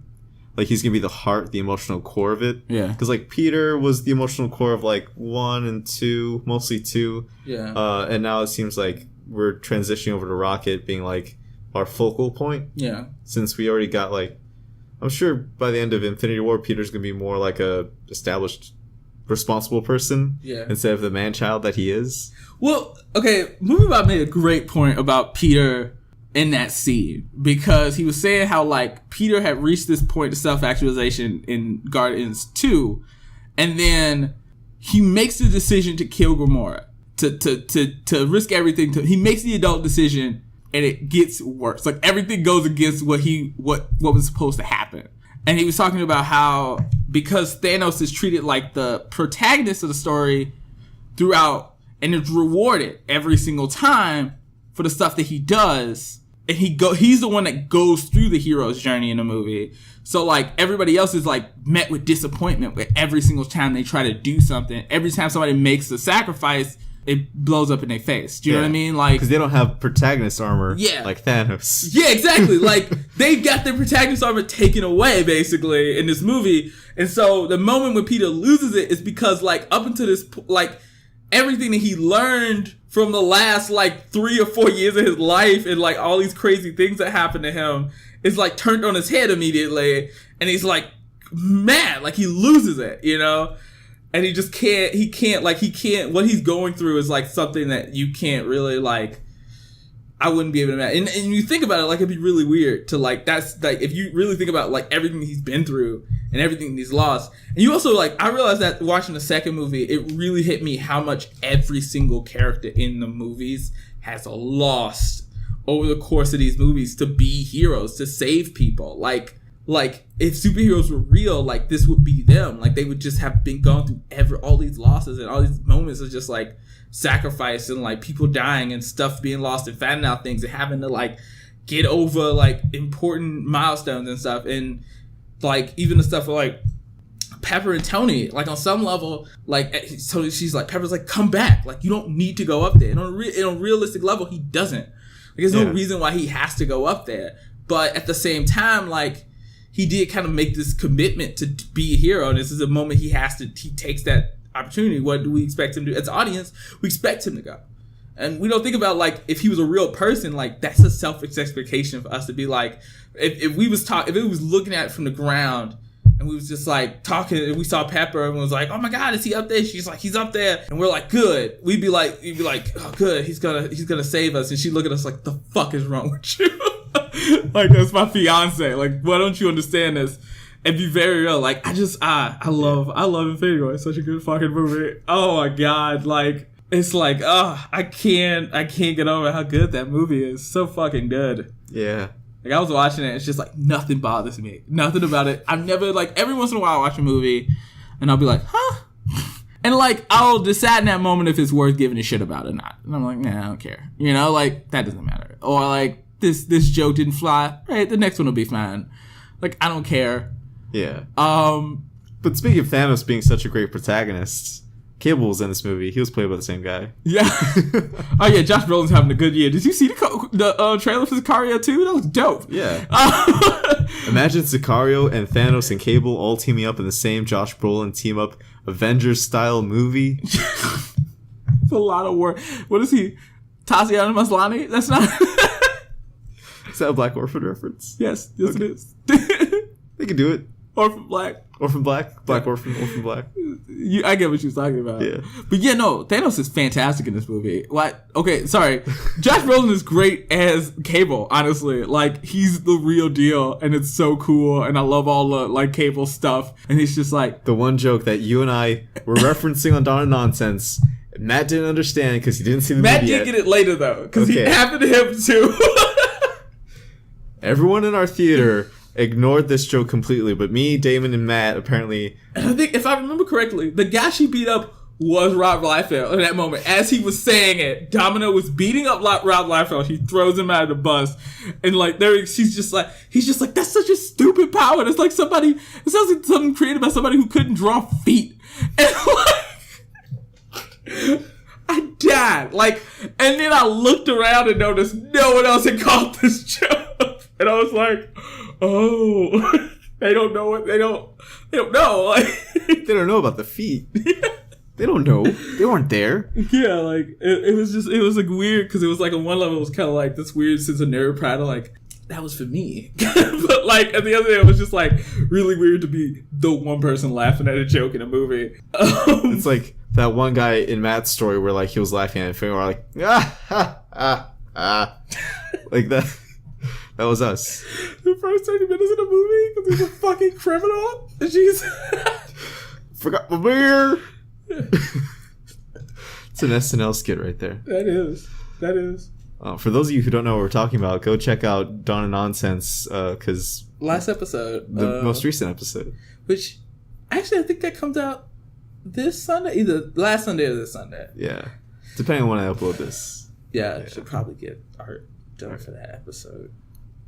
Like, he's going to be the heart, the emotional core of it. Yeah. Because, like, Peter was the emotional core of, like, 1 and 2, mostly 2. Yeah. And now it seems like we're transitioning over to Rocket being, like, our focal point. Yeah. Since we already got, like, I'm sure by the end of Infinity War, Peter's going to be more like a established, responsible person. Yeah. Instead of the man-child that he is. Well, okay, MovieBot made a great point about Peter in that scene. Because he was saying how, like, Peter had reached this point of self-actualization in Guardians 2. And then he makes the decision to kill Gamora. To risk everything. He makes the adult decision. And it gets worse. Like, everything goes against what was supposed to happen. And he was talking about how, because Thanos is treated like the protagonist of the story throughout, and is rewarded every single time for the stuff that he does, and he's the one that goes through the hero's journey in the movie. So like everybody else is like met with disappointment with every single time they try to do something. Every time somebody makes a sacrifice, it blows up in their face. Do you know what I mean? Like, because they don't have protagonist armor like Thanos. Yeah, exactly. Like, they got their protagonist armor taken away, basically, in this movie. And so the moment when Peter loses it is because, like, up until this, like, everything that he learned from the last, like, 3 or 4 years of his life and, like, all these crazy things that happened to him is, like, turned on his head immediately. And he's, like, mad. Like, he loses it, you know? And he just can't, what he's going through is like something that you can't really like, I wouldn't be able to imagine. And you think about it, like it'd be really weird to like, that's like, if you really think about like everything he's been through and everything he's lost. And you also like, I realized that watching the second movie, it really hit me how much every single character in the movies has lost over the course of these movies to be heroes, to save people. Like, if superheroes were real, like, this would be them. Like, they would just have been gone through all these losses and all these moments of just, like, sacrifice and, like, people dying and stuff being lost and finding out things and having to, like, get over, like, important milestones and stuff. And, like, even the stuff with, like, Pepper and Tony, like, on some level, like, so she's like, Pepper's like, come back. Like, you don't need to go up there. And on a realistic level, he doesn't. Like, there's no reason why he has to go up there. But at the same time, like, he did kind of make this commitment to be a hero, and this is a moment he takes that opportunity. What do we expect him to do? As an audience, we expect him to go. And we don't think about, like, if he was a real person, like, that's a selfish expectation for us to be like, if it was looking at it from the ground, and we was just, like, talking, and we saw Pepper, and was like, oh my God, is he up there? She's like, he's up there. And we're like, good. You'd be like, oh, good, he's gonna save us. And she'd look at us like, the fuck is wrong with you? Like, that's my fiance. Like, why don't you understand this? And be very real. Like, I love Infinity War. It's such a good fucking movie. Oh my God. Like, it's like, I can't get over how good that movie is. So fucking good. Yeah. Like, I was watching it. It's just like, nothing bothers me. Nothing about it. I've never, like, every once in a while I watch a movie and I'll be like, huh? And, like, I'll decide in that moment if it's worth giving a shit about it or not. And I'm like, nah, I don't care. You know, like, that doesn't matter. Or, like, this joke didn't fly. Right, the next one will be fine. Like, I don't care. Yeah. But speaking of Thanos being such a great protagonist, Cable was in this movie. He was played by the same guy. Yeah. Oh yeah, Josh Brolin's having a good year. Did you see the trailer for Sicario 2? That was dope. Yeah. Imagine Sicario and Thanos and Cable all teaming up in the same Josh Brolin team up Avengers style movie. It's a lot of work. What is he? Tatiana Maslany? That's not. Is that a Black Orphan reference? Yes, okay. It is. They can do it. Orphan Black. Orphan Black? Black Orphan Black. I get what you're talking about. Yeah. But yeah, no, Thanos is fantastic in this movie. What? Okay, sorry. Josh Brolin is great as Cable, honestly. Like, he's the real deal, and it's so cool, and I love all the, like, Cable stuff. And he's just like... The one joke that you and I were referencing on Dawn of Nonsense, Matt didn't understand because he didn't see the movie yet. Matt did get it later, though, because it happened to him, too. Everyone in our theater ignored this joke completely, but me, Damon, and Matt apparently... And I think, if I remember correctly, the guy she beat up was Rob Liefeld in that moment. As he was saying it, Domino was beating up Rob Liefeld. He throws him out of the bus. And, like, he's just like, that's such a stupid power. It's like it sounds like something created by somebody who couldn't draw feet. And, like... I died. Like, and then I looked around and noticed no one else had caught this joke. And I was like, oh, they don't know what they don't know. Like, they don't know about the feet. They don't know. They weren't there. Yeah, like, it was like weird because it was like on one level it was kind of like this weird sense of nerd pride of like, that was for me. But like at the other end it was just like really weird to be the one person laughing at a joke in a movie. It's like that one guy in Matt's story where like he was laughing at it and we're like, like that. That was us. The first 30 minutes of the movie because he's a fucking criminal. And she's forgot my beer. It's an SNL skit right there. That is. For those of you who don't know what we're talking about, go check out Dawn of Nonsense because last episode, the most recent episode, which actually I think that comes out this Sunday, either last Sunday or this Sunday. Yeah, depending on when I upload this. Yeah, I should probably get art done for that episode.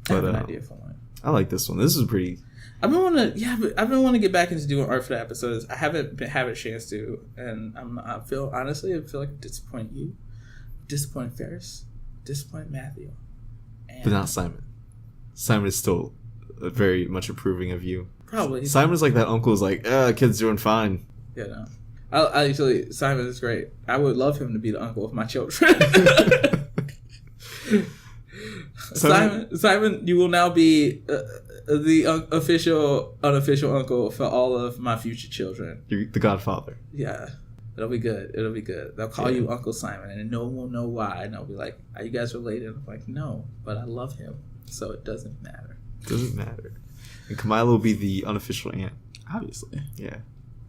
But, I have an idea for one. I like this one. This is pretty. I've been wanting to get back into doing art for the episodes. I haven't had a chance to, and I feel like I disappoint you, disappoint Ferris, disappoint Matthew, but not Simon. Simon is still very much approving of you. Probably. Simon's like that uncle who's like, kid's doing fine. Yeah, no. I actually, Simon is great. I would love him to be the uncle of my children. Simon, you will now be the unofficial uncle for all of my future children. You're the godfather. Yeah. It'll be good. They'll call you Uncle Simon, and no one will know why. And they'll be like, "Are you guys related?" I'm like, "No, but I love him, so it doesn't matter." Doesn't matter. And Kamila will be the unofficial aunt. Obviously. Yeah.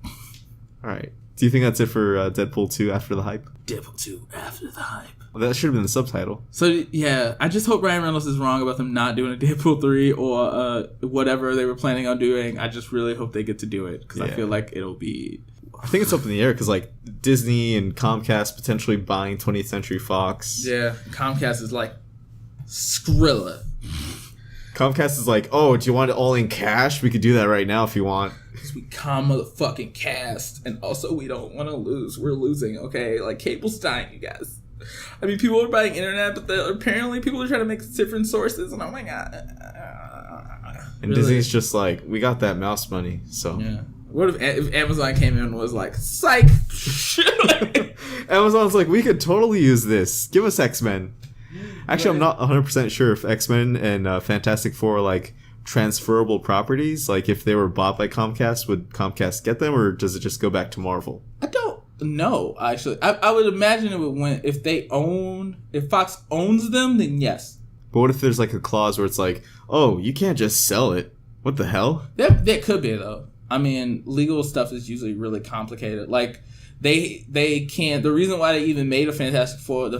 All right. Do you think that's it for Deadpool 2 After the Hype? Deadpool 2 After the Hype. Well, that should have been the subtitle. So, yeah, I just hope Ryan Reynolds is wrong about them not doing a Deadpool 3 or whatever they were planning on doing. I just really hope they get to do it because I feel like it'll be... I think it's up in the air because, like, Disney and Comcast potentially buying 20th Century Fox. Yeah, Comcast is like, Skrilla. Comcast is like, oh, do you want it all in cash? We could do that right now if you want. Because we motherfucking cast, and also we don't want to lose. We're losing, okay? Like, cable's dying, you guys. I mean, people are buying internet, but apparently people are trying to make different sources, and oh my god. And really? Disney's just like, we got that mouse money, so. Yeah. What if Amazon came in and was like, psych! Amazon's like, we could totally use this. Give us X-Men. Actually, I'm not 100% sure if X-Men and Fantastic Four are, like, transferable properties. Like, if they were bought by Comcast, would Comcast get them, or does it just go back to Marvel? I don't know, actually. I would imagine it would win. If Fox owns them, then yes. But what if there's, like, a clause where it's like, oh, you can't just sell it? What the hell? That could be, though. I mean, legal stuff is usually really complicated. Like, they can't. The reason why they even made a Fantastic Four, the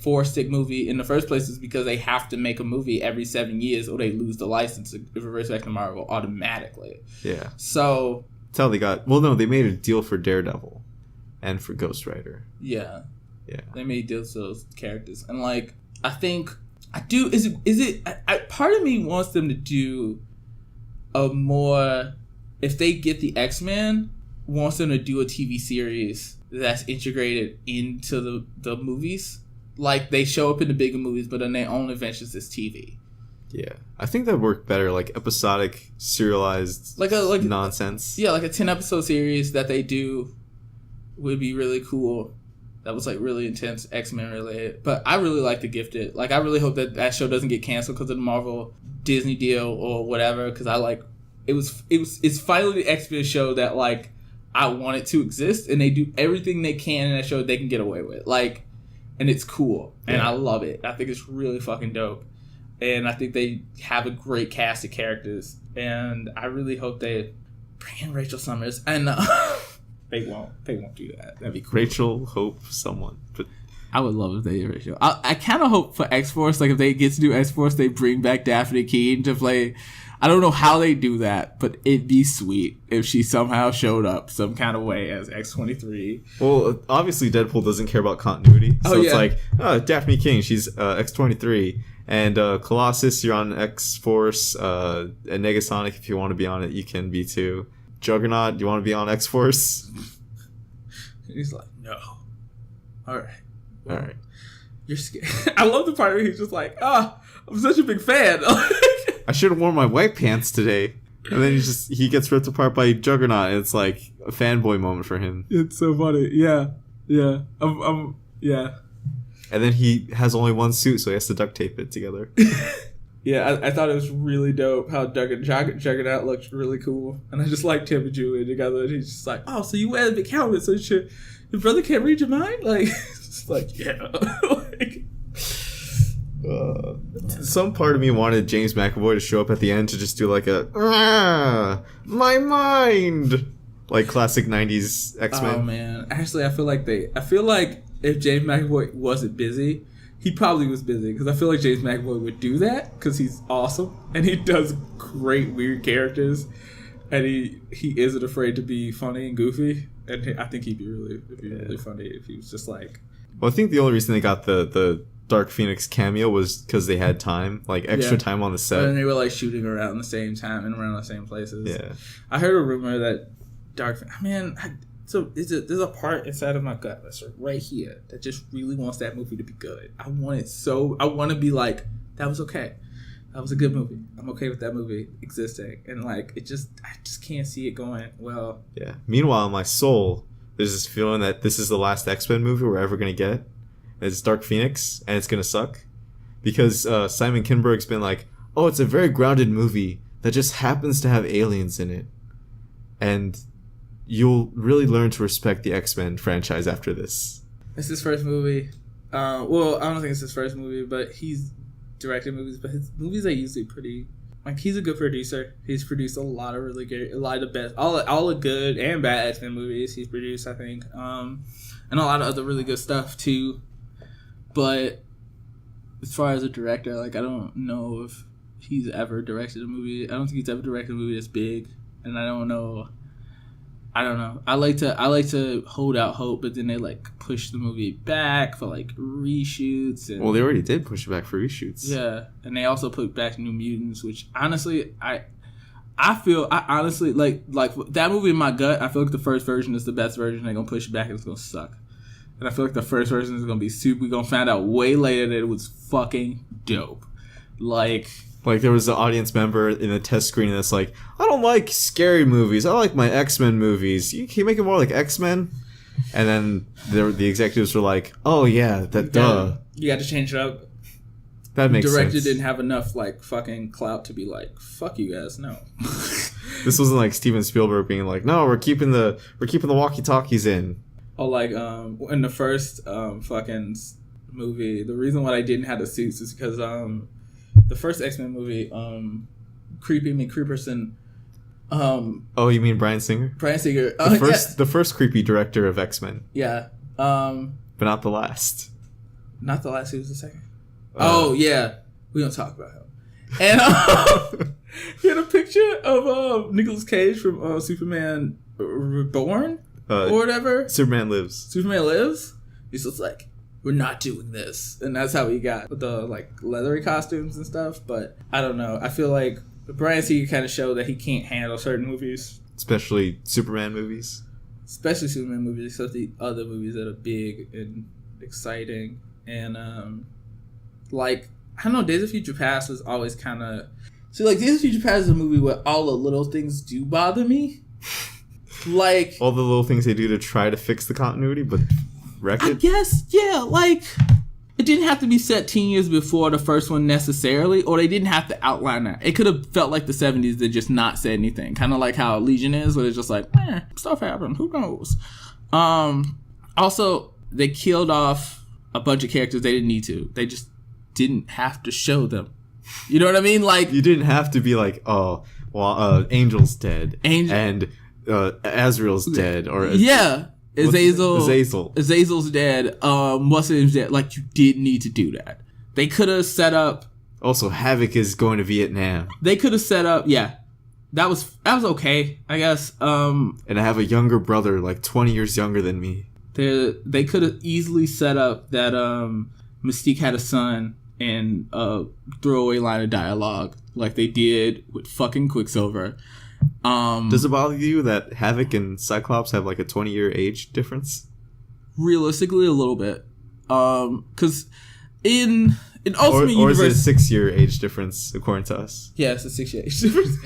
Four Stick movie in the first place, is because they have to make a movie every 7 years, or they lose the license if it reverts back to Marvel automatically. Yeah. So that's how they got. Well, no, they made a deal for Daredevil, and for Ghost Rider. Yeah. Yeah. They made deals for those characters, and like I think I do. Is it? Part of me wants them to do a more. If they get the X-Men, wants them to do a TV series that's integrated into the movies. Like, they show up in the bigger movies, but in their own adventures as TV. Yeah. I think that worked better, like episodic, serialized like nonsense. Yeah, like a 10-episode series that they do would be really cool. That was, like, really intense X-Men related. But I really like The Gifted. Like, I really hope that show doesn't get canceled because of the Marvel Disney deal or whatever, because I like... It's finally the X-Men show that, like, I want it to exist, and they do everything they can in that show they can get away with. Like, and it's cool, and I love it. I think it's really fucking dope, and I think they have a great cast of characters, and I really hope they bring in Rachel Summers, and they won't do that. That'd be cool. Rachel, Hope, someone, but I would love if they did Rachel. I kind of hope for X-Force, like if they get to do X-Force, they bring back Daphne Keane to play. I don't know how they do that, but it'd be sweet if she somehow showed up some kind of way as X-23. Well, obviously Deadpool doesn't care about continuity. So it's like, Daphne King, she's X-23. And Colossus, you're on X-Force. And Negasonic, if you want to be on it, you can be too. Juggernaut, do you want to be on X-Force? He's like, no. All right. All right. You're scared. I love the part where he's just like, I'm such a big fan. I should have worn my white pants today. And then he gets ripped apart by Juggernaut, and it's like a fanboy moment for him. It's so funny. Yeah. Yeah. Yeah. And then he has only one suit, so he has to duct tape it together. Yeah, I thought it was really dope how Juggernaut looked really cool. And I just liked him and Julie together. And he's just like, oh, so you wear a big helmet so your brother can't read your mind? Like, it's like, yeah. Like... Some part of me wanted James McAvoy to show up at the end to just do like my mind, like classic 90s X-Men. Oh man, actually I feel like if James McAvoy wasn't busy, he probably was busy, because I feel like James McAvoy would do that because he's awesome and he does great weird characters, and he isn't afraid to be funny and goofy, and I think it'd be really funny if he was just like. Well, I think the only reason they got the Dark Phoenix cameo was because they had time, like extra time on the set. And they were like shooting around the same time and around the same places. Yeah. I heard a rumor that there's a part inside of my gut that's right here that just really wants that movie to be good. I want to be like, that was okay. That was a good movie. I'm okay with that movie existing. And like, I just can't see it going well. Yeah. Meanwhile, in my soul, there's this feeling that this is the last X-Men movie we're ever going to get. It's Dark Phoenix, and it's going to suck. Because Simon Kinberg's been like, oh, it's a very grounded movie that just happens to have aliens in it. And you'll really learn to respect the X-Men franchise after this. It's his first movie. Well, I don't think it's his first movie, but he's directed movies. But his movies are usually pretty... Like, he's a good producer. He's produced a lot of really good... A lot of the best... All the good and bad X-Men movies he's produced, I think. And a lot of other really good stuff, too. But as far as a director, like, I don't know if he's ever directed a movie. I don't think he's ever directed a movie that's big. And I don't know. I like to hold out hope, but then they like push the movie back for like reshoots. And, well, they already did push it back for reshoots. Yeah, and they also put back New Mutants, which honestly, I honestly like that movie in my gut. I feel like the first version is the best version. They're gonna push it back and it's gonna suck. And I feel like the first version is gonna be super. We're gonna find out way later that it was fucking dope. Like there was an audience member in the test screening that's like, I don't like scary movies. I like my X-Men movies. Can you make it more like X-Men? And then the executives were like, oh yeah, duh. You got to change it up. That makes sense. The director didn't have enough like fucking clout to be like, fuck you guys, no. This wasn't like Steven Spielberg being like, no, we're keeping the walkie-talkies in. Or like in the first fucking movie, the reason why I didn't have the suits is because the first X-Men movie, Creepy McCreeperson. Oh, you mean Bryan Singer? Bryan Singer. The first creepy director of X-Men. Yeah. But not the last. Not the last. Who was the second? Oh yeah, we don't talk about him. And he had a picture of Nicolas Cage from Superman Reborn or whatever. Superman Lives. Superman Lives. He's just like, we're not doing this, and that's how he got the like leathery costumes and stuff. But I don't know. I feel like Bryan Singer kind of showed that he can't handle certain movies, especially Superman movies. Especially Superman movies, except the other movies that are big and exciting. And like, I don't know, Days of Future Past was always kind of... See, like, Days of Future Past is a movie where all the little things do bother me. Like... all the little things they do to try to fix the continuity, but wreck it? I guess, yeah, like... It didn't have to be set 10 years before the first one necessarily, or they didn't have to outline that. It could have felt like the 70s that just not said anything. Kind of like how Legion is, where it's just like, stuff happened, who knows? Also, they killed off a bunch of characters they didn't need to. They just didn't have to show them. You know what I mean? Like, you didn't have to be like, oh, well, Angel's dead, and Azrael's dead, or Azazel's dead. What's his dead? Like, you didn't need to do that. They could have set up. Also, Havoc is going to Vietnam. They could have set up. Yeah, that was okay, I guess. And I have a younger brother, like 20 years younger than me. They could have easily set up that Mystique had a son and throwaway line of dialogue like they did with fucking Quicksilver. Does it bother you that Havoc and Cyclops have like a 20-year age difference? Realistically, a little bit. Because in Ultimate Universe... Or is it a 6-year age difference, according to us? Yeah, it's a 6-year age difference.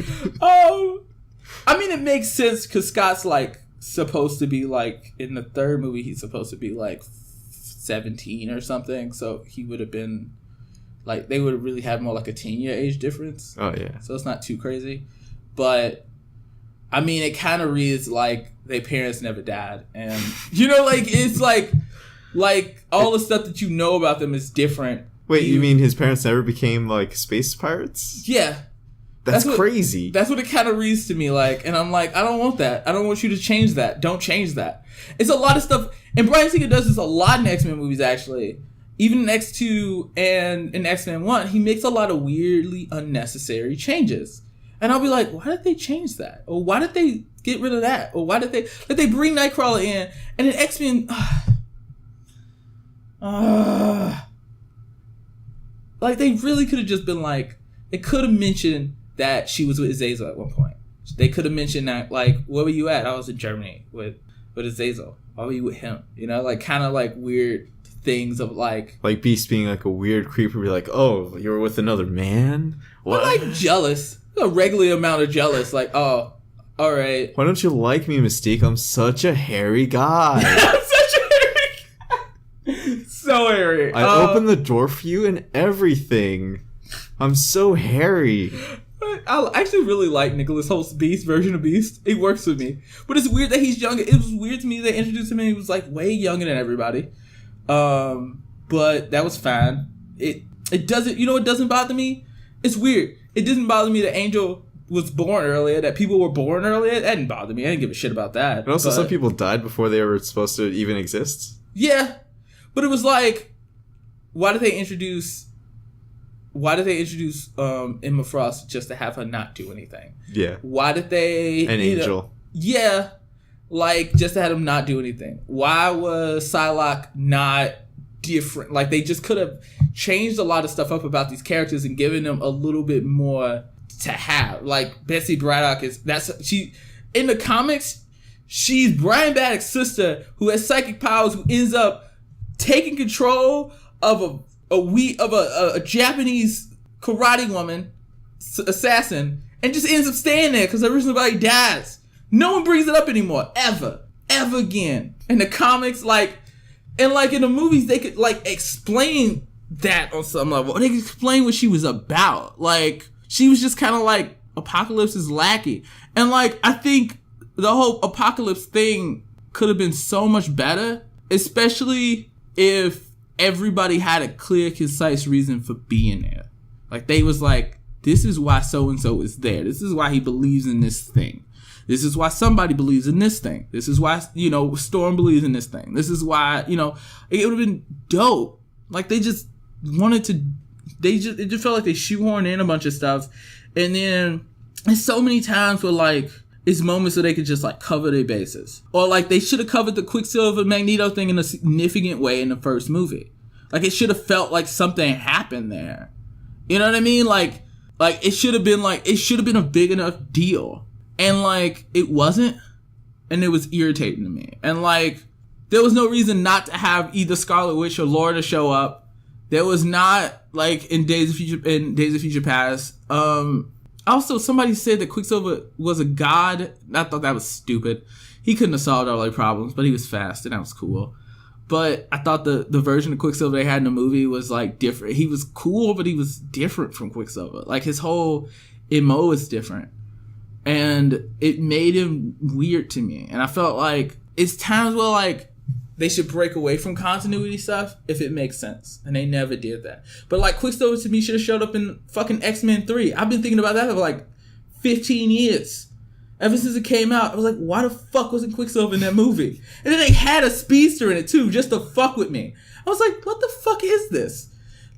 I mean, it makes sense because Scott's like supposed to be like, in the third movie, he's supposed to be like 17 or something. So he would have been like, they would really have more like a 10-year age difference. Oh, yeah. So it's not too crazy. But, I mean, it kind of reads like their parents never died. And, you know, like, it's like all the stuff that you know about them is different. Wait, you mean his parents never became, like, space pirates? Yeah. That's crazy. That's what it kind of reads to me like. And I'm like, I don't want that. I don't want you to change that. Don't change that. It's a lot of stuff. And Bryan Singer does this a lot in X-Men movies, actually. Even in X2 and in X-Men 1, he makes a lot of weirdly unnecessary changes. And I'll be like, why did they change that? Or why did they get rid of that? Or why did they bring Nightcrawler in? And in X-Men... Like, they really could have just been like, it could have mentioned that she was with Azazel at one point. They could have mentioned that, like, where were you at? I was in Germany with Azazel. Why were you with him? You know, like, kind of like weird things of like Beast being like a weird creeper, be like, oh, you were with another man? What? But like jealous. A regular amount of jealous. Like, oh, all right. Why don't you like me, Mystique? I'm such a hairy guy. I'm such a hairy guy. So hairy. I opened the door for you and everything. I'm so hairy. I actually really like Nicholas Holt's Beast version of Beast. It works with me. But it's weird that he's younger. It was weird to me they introduced him and he was like way younger than everybody. But that was fine. It doesn't, you know what doesn't bother me? It's weird. It didn't bother me that Angel was born earlier, that people were born earlier. That didn't bother me. I didn't give a shit about that. And also some people died before they were supposed to even exist. Yeah. But it was like, why did they introduce Emma Frost just to have her not do anything? Yeah. Why did they... An Angel. Yeah. Like, just to have him not do anything. Why was Psylocke not different? Like, they just could have changed a lot of stuff up about these characters and given them a little bit more to have. Like, Betsy Braddock she in the comics, she's Brian Baddock's sister who has psychic powers, who ends up taking control of a Japanese karate woman assassin and just ends up staying there because everybody dies. No one brings it up anymore, ever again. In the comics, like, and like in the movies, they could like explain that on some level. They could explain what she was about. Like, she was just kind of like Apocalypse's lackey. And like, I think the whole Apocalypse thing could have been so much better, especially if everybody had a clear, concise reason for being there. Like, they was like, this is why so-and-so is there. This is why he believes in this thing. This is why somebody believes in this thing. This is why, Storm believes in this thing. This is why, it would have been dope. Like, they just wanted to, it just felt like they shoehorned in a bunch of stuff. And then there's so many times where, like, it's moments where they could just, like, cover their bases. Or, like, they should have covered the Quicksilver Magneto thing in a significant way in the first movie. Like, it should have felt like something happened there. You know what I mean? Like it should have been a big enough deal. And, like, it wasn't. And it was irritating to me. And, like, there was no reason not to have either Scarlet Witch or Laura to show up. There was not, like, in Days of Future Past. Also, somebody said that Quicksilver was a god. I thought that was stupid. He couldn't have solved all their problems, but he was fast, and that was cool. But I thought the version of Quicksilver they had in the movie was, like, different. He was cool, but he was different from Quicksilver. Like, his whole MO is different. And it made him weird to me. And I felt like it's times where, like, they should break away from continuity stuff if it makes sense. And they never did that. But, like, Quicksilver to me should have showed up in fucking X-Men 3. I've been thinking about that for, like, 15 years. Ever since it came out, I was like, why the fuck wasn't Quicksilver in that movie? And then they had a speedster in it, too, just to fuck with me. I was like, what the fuck is this?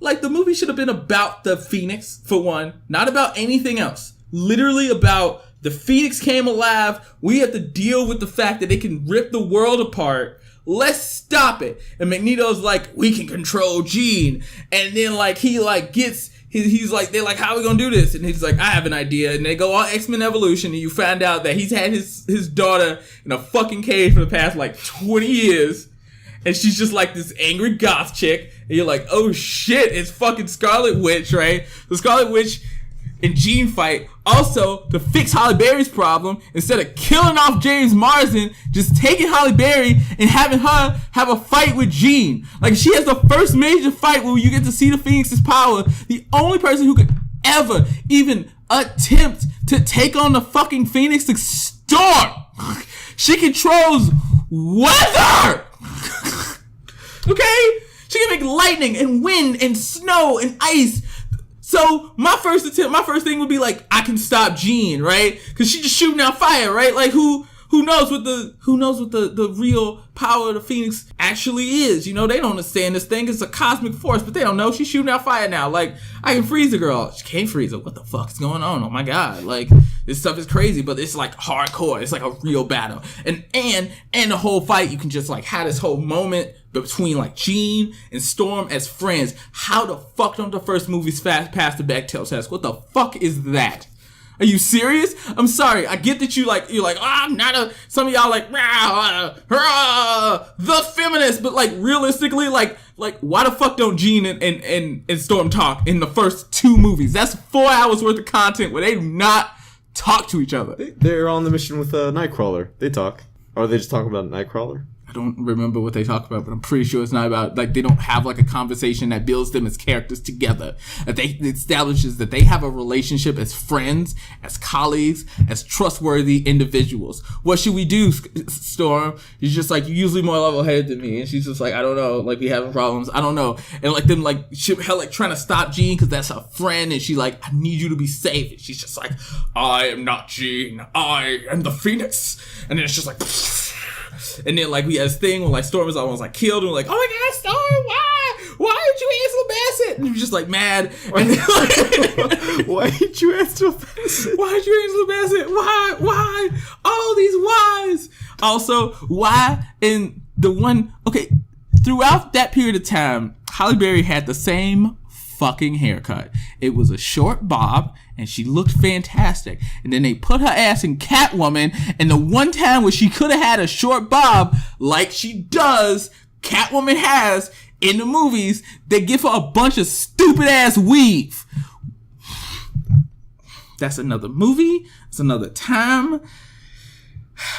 Like, the movie should have been about the Phoenix, for one. Not about anything else. Literally about the Phoenix came alive. We have to deal with the fact that they can rip the world apart. Let's stop it. And Magneto's like, we can control Jean. And then, like, he, like, gets... He's like, they're like, how are we gonna do this? And he's like, I have an idea. And they go on X-Men Evolution, and you find out that he's had his daughter in a fucking cage for the past, like, 20 years. And she's just like this angry goth chick. And you're like, oh shit, it's fucking Scarlet Witch, right? The Scarlet Witch and Jean fight. Also, to fix Halle Berry's problem, instead of killing off James Marsden, just taking Halle Berry and having her have a fight with Jean. Like, she has the first major fight where you get to see the Phoenix's power. The only person who could ever even attempt to take on the fucking Phoenix is Storm. She controls weather. Okay? She can make lightning and wind and snow and ice. So my first thing would be like, I can stop Jean, right? Because she's just shooting out fire, right? Like, who who knows what the real power of the Phoenix actually is? You know, they don't understand this thing. It's a cosmic force, but they don't know. She's shooting out fire now. Like, I can freeze a girl. She can't freeze her. What the fuck is going on? Oh my God. Like, this stuff is crazy, but it's like hardcore. It's like a real battle. And the whole fight, you can just like have this whole moment between like Jean and Storm as friends. How the fuck don't the first movies pass the Bechdel test? What the fuck is that? Are you serious? I'm sorry. I get that you're like, oh, I'm not a, some of y'all like, the feminist, but like realistically, like why the fuck don't Jean and Storm talk in the first 2 movies? That's 4 hours worth of content where they do not talk to each other. They're on the mission with Nightcrawler. They talk. Or are they just talking about Nightcrawler? I don't remember what they talk about, but I'm pretty sure it's not about, like, they don't have like a conversation that builds them as characters together. That they establishes that they have a relationship as friends, as colleagues, as trustworthy individuals. What should we do, Storm? He's just like, you're usually more level-headed than me. And she's just like, I don't know, like, we having problems. I don't know. And like them, like, her like trying to stop Jean because that's her friend. And she like, I need you to be safe. And she's just like, I am not Jean. I am the Phoenix. And then it's just like, and then like we had this thing where like Storm was almost like killed and we're like, oh my God, Storm, why did you Angela Bassett? And he was just like mad. And then, like, why did you Angela Bassett? Why did you Angela Bassett? Why? All these whys. Also, why in the one, okay, throughout that period of time, Halle Berry had the same fucking haircut. It was a short bob and she looked fantastic. And then they put her ass in Catwoman, and the one time where she could have had a short bob like she does, Catwoman has in the movies, they give her a bunch of stupid ass weave. That's another movie. It's another time.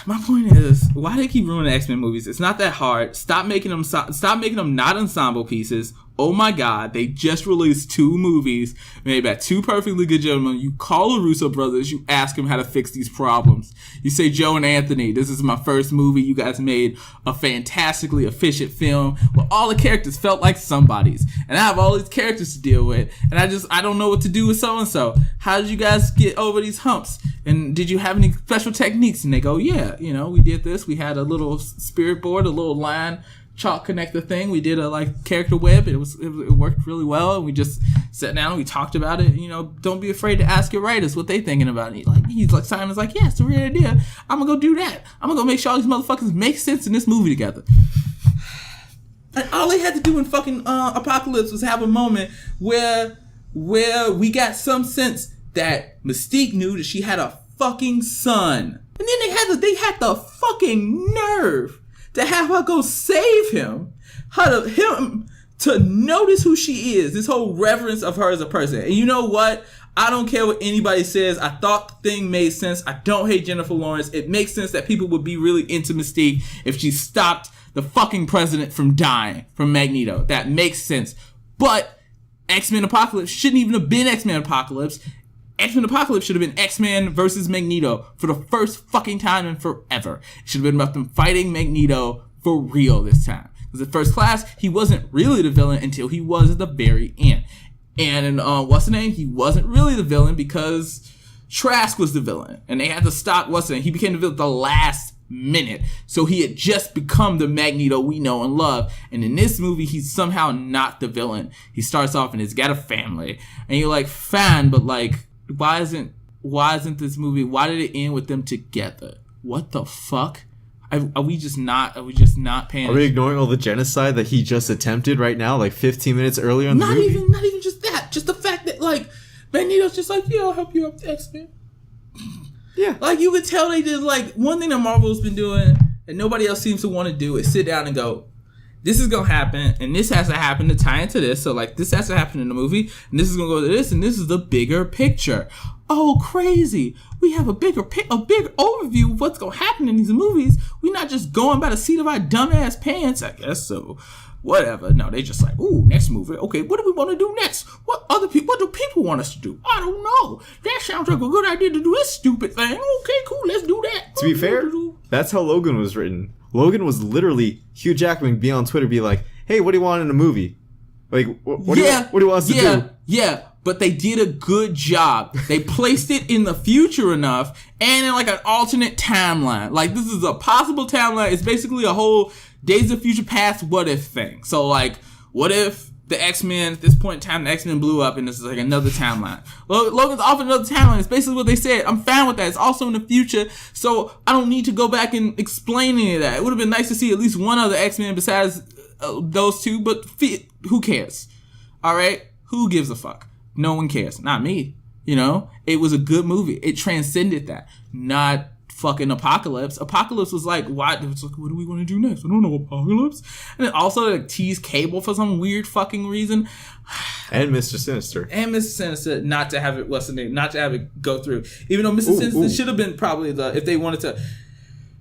My point is, why do they keep ruining X-Men movies? It's not that hard. Stop making them not ensemble pieces. Oh my God, they just released 2 movies made by 2 perfectly good gentlemen. You call the Russo brothers, you ask them how to fix these problems. You say, Joe and Anthony, this is my first movie. You guys made a fantastically efficient film where all the characters felt like somebody's. And I have all these characters to deal with. And I don't know what to do with so-and-so. How did you guys get over these humps? And did you have any special techniques? And they go, yeah, we did this. We had a little spirit board, a little line chalk connector thing. We did a like character web. It worked really well. And we just sat down and we talked about it. Don't be afraid to ask your writers what they thinking about it. He's like Simon's like, yeah, it's a real idea. I'm gonna go do that. I'm gonna go make sure all these motherfuckers make sense in this movie together. And all they had to do in fucking Apocalypse was have a moment where we got some sense that Mystique knew that she had a fucking son. And then they had the fucking nerve to have her go save him, him to notice who she is, this whole reverence of her as a person. And you know what? I don't care what anybody says. I thought the thing made sense. I don't hate Jennifer Lawrence. It makes sense that people would be really into Mystique if she stopped the fucking president from dying from Magneto. That makes sense. But X-Men Apocalypse shouldn't even have been X-Men Apocalypse. X-Men Apocalypse should have been X-Men versus Magneto for the first fucking time in forever. It should have been about them fighting Magneto for real this time. Because at First Class, he wasn't really the villain until he was at the very end. And in what's the name? He wasn't really the villain because Trask was the villain. And they had to stop what's the name? He became the villain at the last minute. So he had just become the Magneto we know and love. And in this movie, he's somehow not the villain. He starts off and he's got a family. And you're like, fine, but like, why isn't this movie, why did it end with them together? What the fuck? Are we just not paying attention? Are we ignoring all the genocide that he just attempted right now, like 15 minutes earlier in the movie? Not even just that. Just the fact that, like, Magneto's just like, yeah, I'll help you up, X-Men. Yeah. Like, you could tell they did, like, one thing that Marvel's been doing and nobody else seems to want to do is sit down and go, this is going to happen, and this has to happen to tie into this. So, like, this has to happen in the movie, and this is going to go to this, and this is the bigger picture. Oh, crazy. We have a bigger overview of what's going to happen in these movies. We're not just going by the seat of our dumbass pants, I guess. So, whatever. No, they just like, ooh, next movie. Okay, what do we want to do next? What do people want us to do? I don't know. That sounds like a good idea to do this stupid thing. Okay, cool, let's do that. To be fair, that's how Logan was written. Logan was literally Hugh Jackman be on Twitter, be like, hey, what do you want in a movie? Like, what do you want us to do? Yeah, but they did a good job. They placed it in the future enough and in like an alternate timeline. Like, this is a possible timeline. It's basically a whole Days of Future Past what if thing. So, like, what if the X-Men, at this point in time, the X-Men blew up and this is like another timeline. Logan's off another timeline. It's basically what they said. I'm fine with that. It's also in the future, so I don't need to go back and explain any of that. It would have been nice to see at least one other X-Men besides those two, but who cares? All right? Who gives a fuck? No one cares. Not me. You know? It was a good movie. It transcended that. Not fucking Apocalypse. Apocalypse was like, what? It was like, what do we want to do next? I don't know, Apocalypse. And then also like teased Cable for some weird fucking reason. And Mr. Sinister. Not to have it, what's the name? Not to have it go through. Even though Mr. Sinister should have been probably if they wanted to.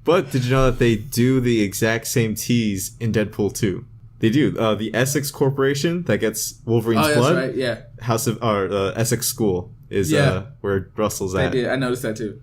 But did you know that they do the exact same tease in Deadpool 2? They do. The Essex Corporation that gets Wolverine's blood. Right, yeah. Essex School is where Russell's at. They did. I noticed that too.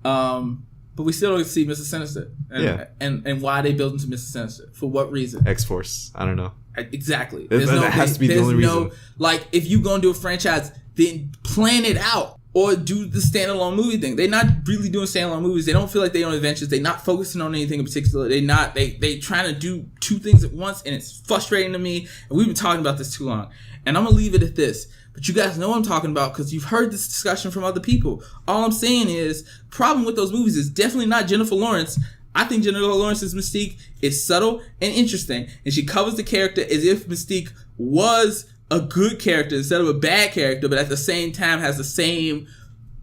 But we still don't see Mr. Sinister. And why they built into Mr. Sinister. For what reason? X-Force. I don't know. Exactly. That has to be the only reason. Like, if you gonna do a franchise, then plan it out. Or do the standalone movie thing. They're not really doing standalone movies. They don't feel like they're on adventures. They're not focusing on anything in particular. They trying to do two things at once, and it's frustrating to me. And we've been talking about this too long. And I'm gonna leave it at this. But you guys know what I'm talking about because you've heard this discussion from other people. All I'm saying is, problem with those movies is definitely not Jennifer Lawrence. I think Jennifer Lawrence's Mystique is subtle and interesting, and she covers the character as if Mystique was a good character instead of a bad character, but at the same time has the same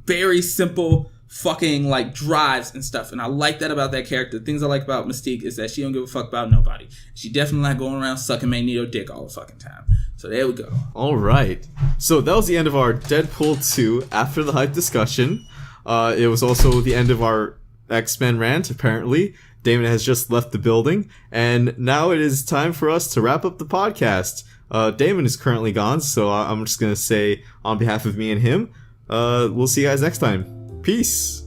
very simple fucking like drives and stuff. And I like that about that character. Things I like about Mystique is that she don't give a fuck about nobody. She definitely not going around sucking Magneto dick all the fucking time. So there we go. All right. So that was the end of our Deadpool 2 After the Hype discussion. It was also the end of our X-Men rant, apparently. Damon has just left the building. And now it is time for us to wrap up the podcast. Damon is currently gone, so I'm just going to say on behalf of me and him, we'll see you guys next time. Peace.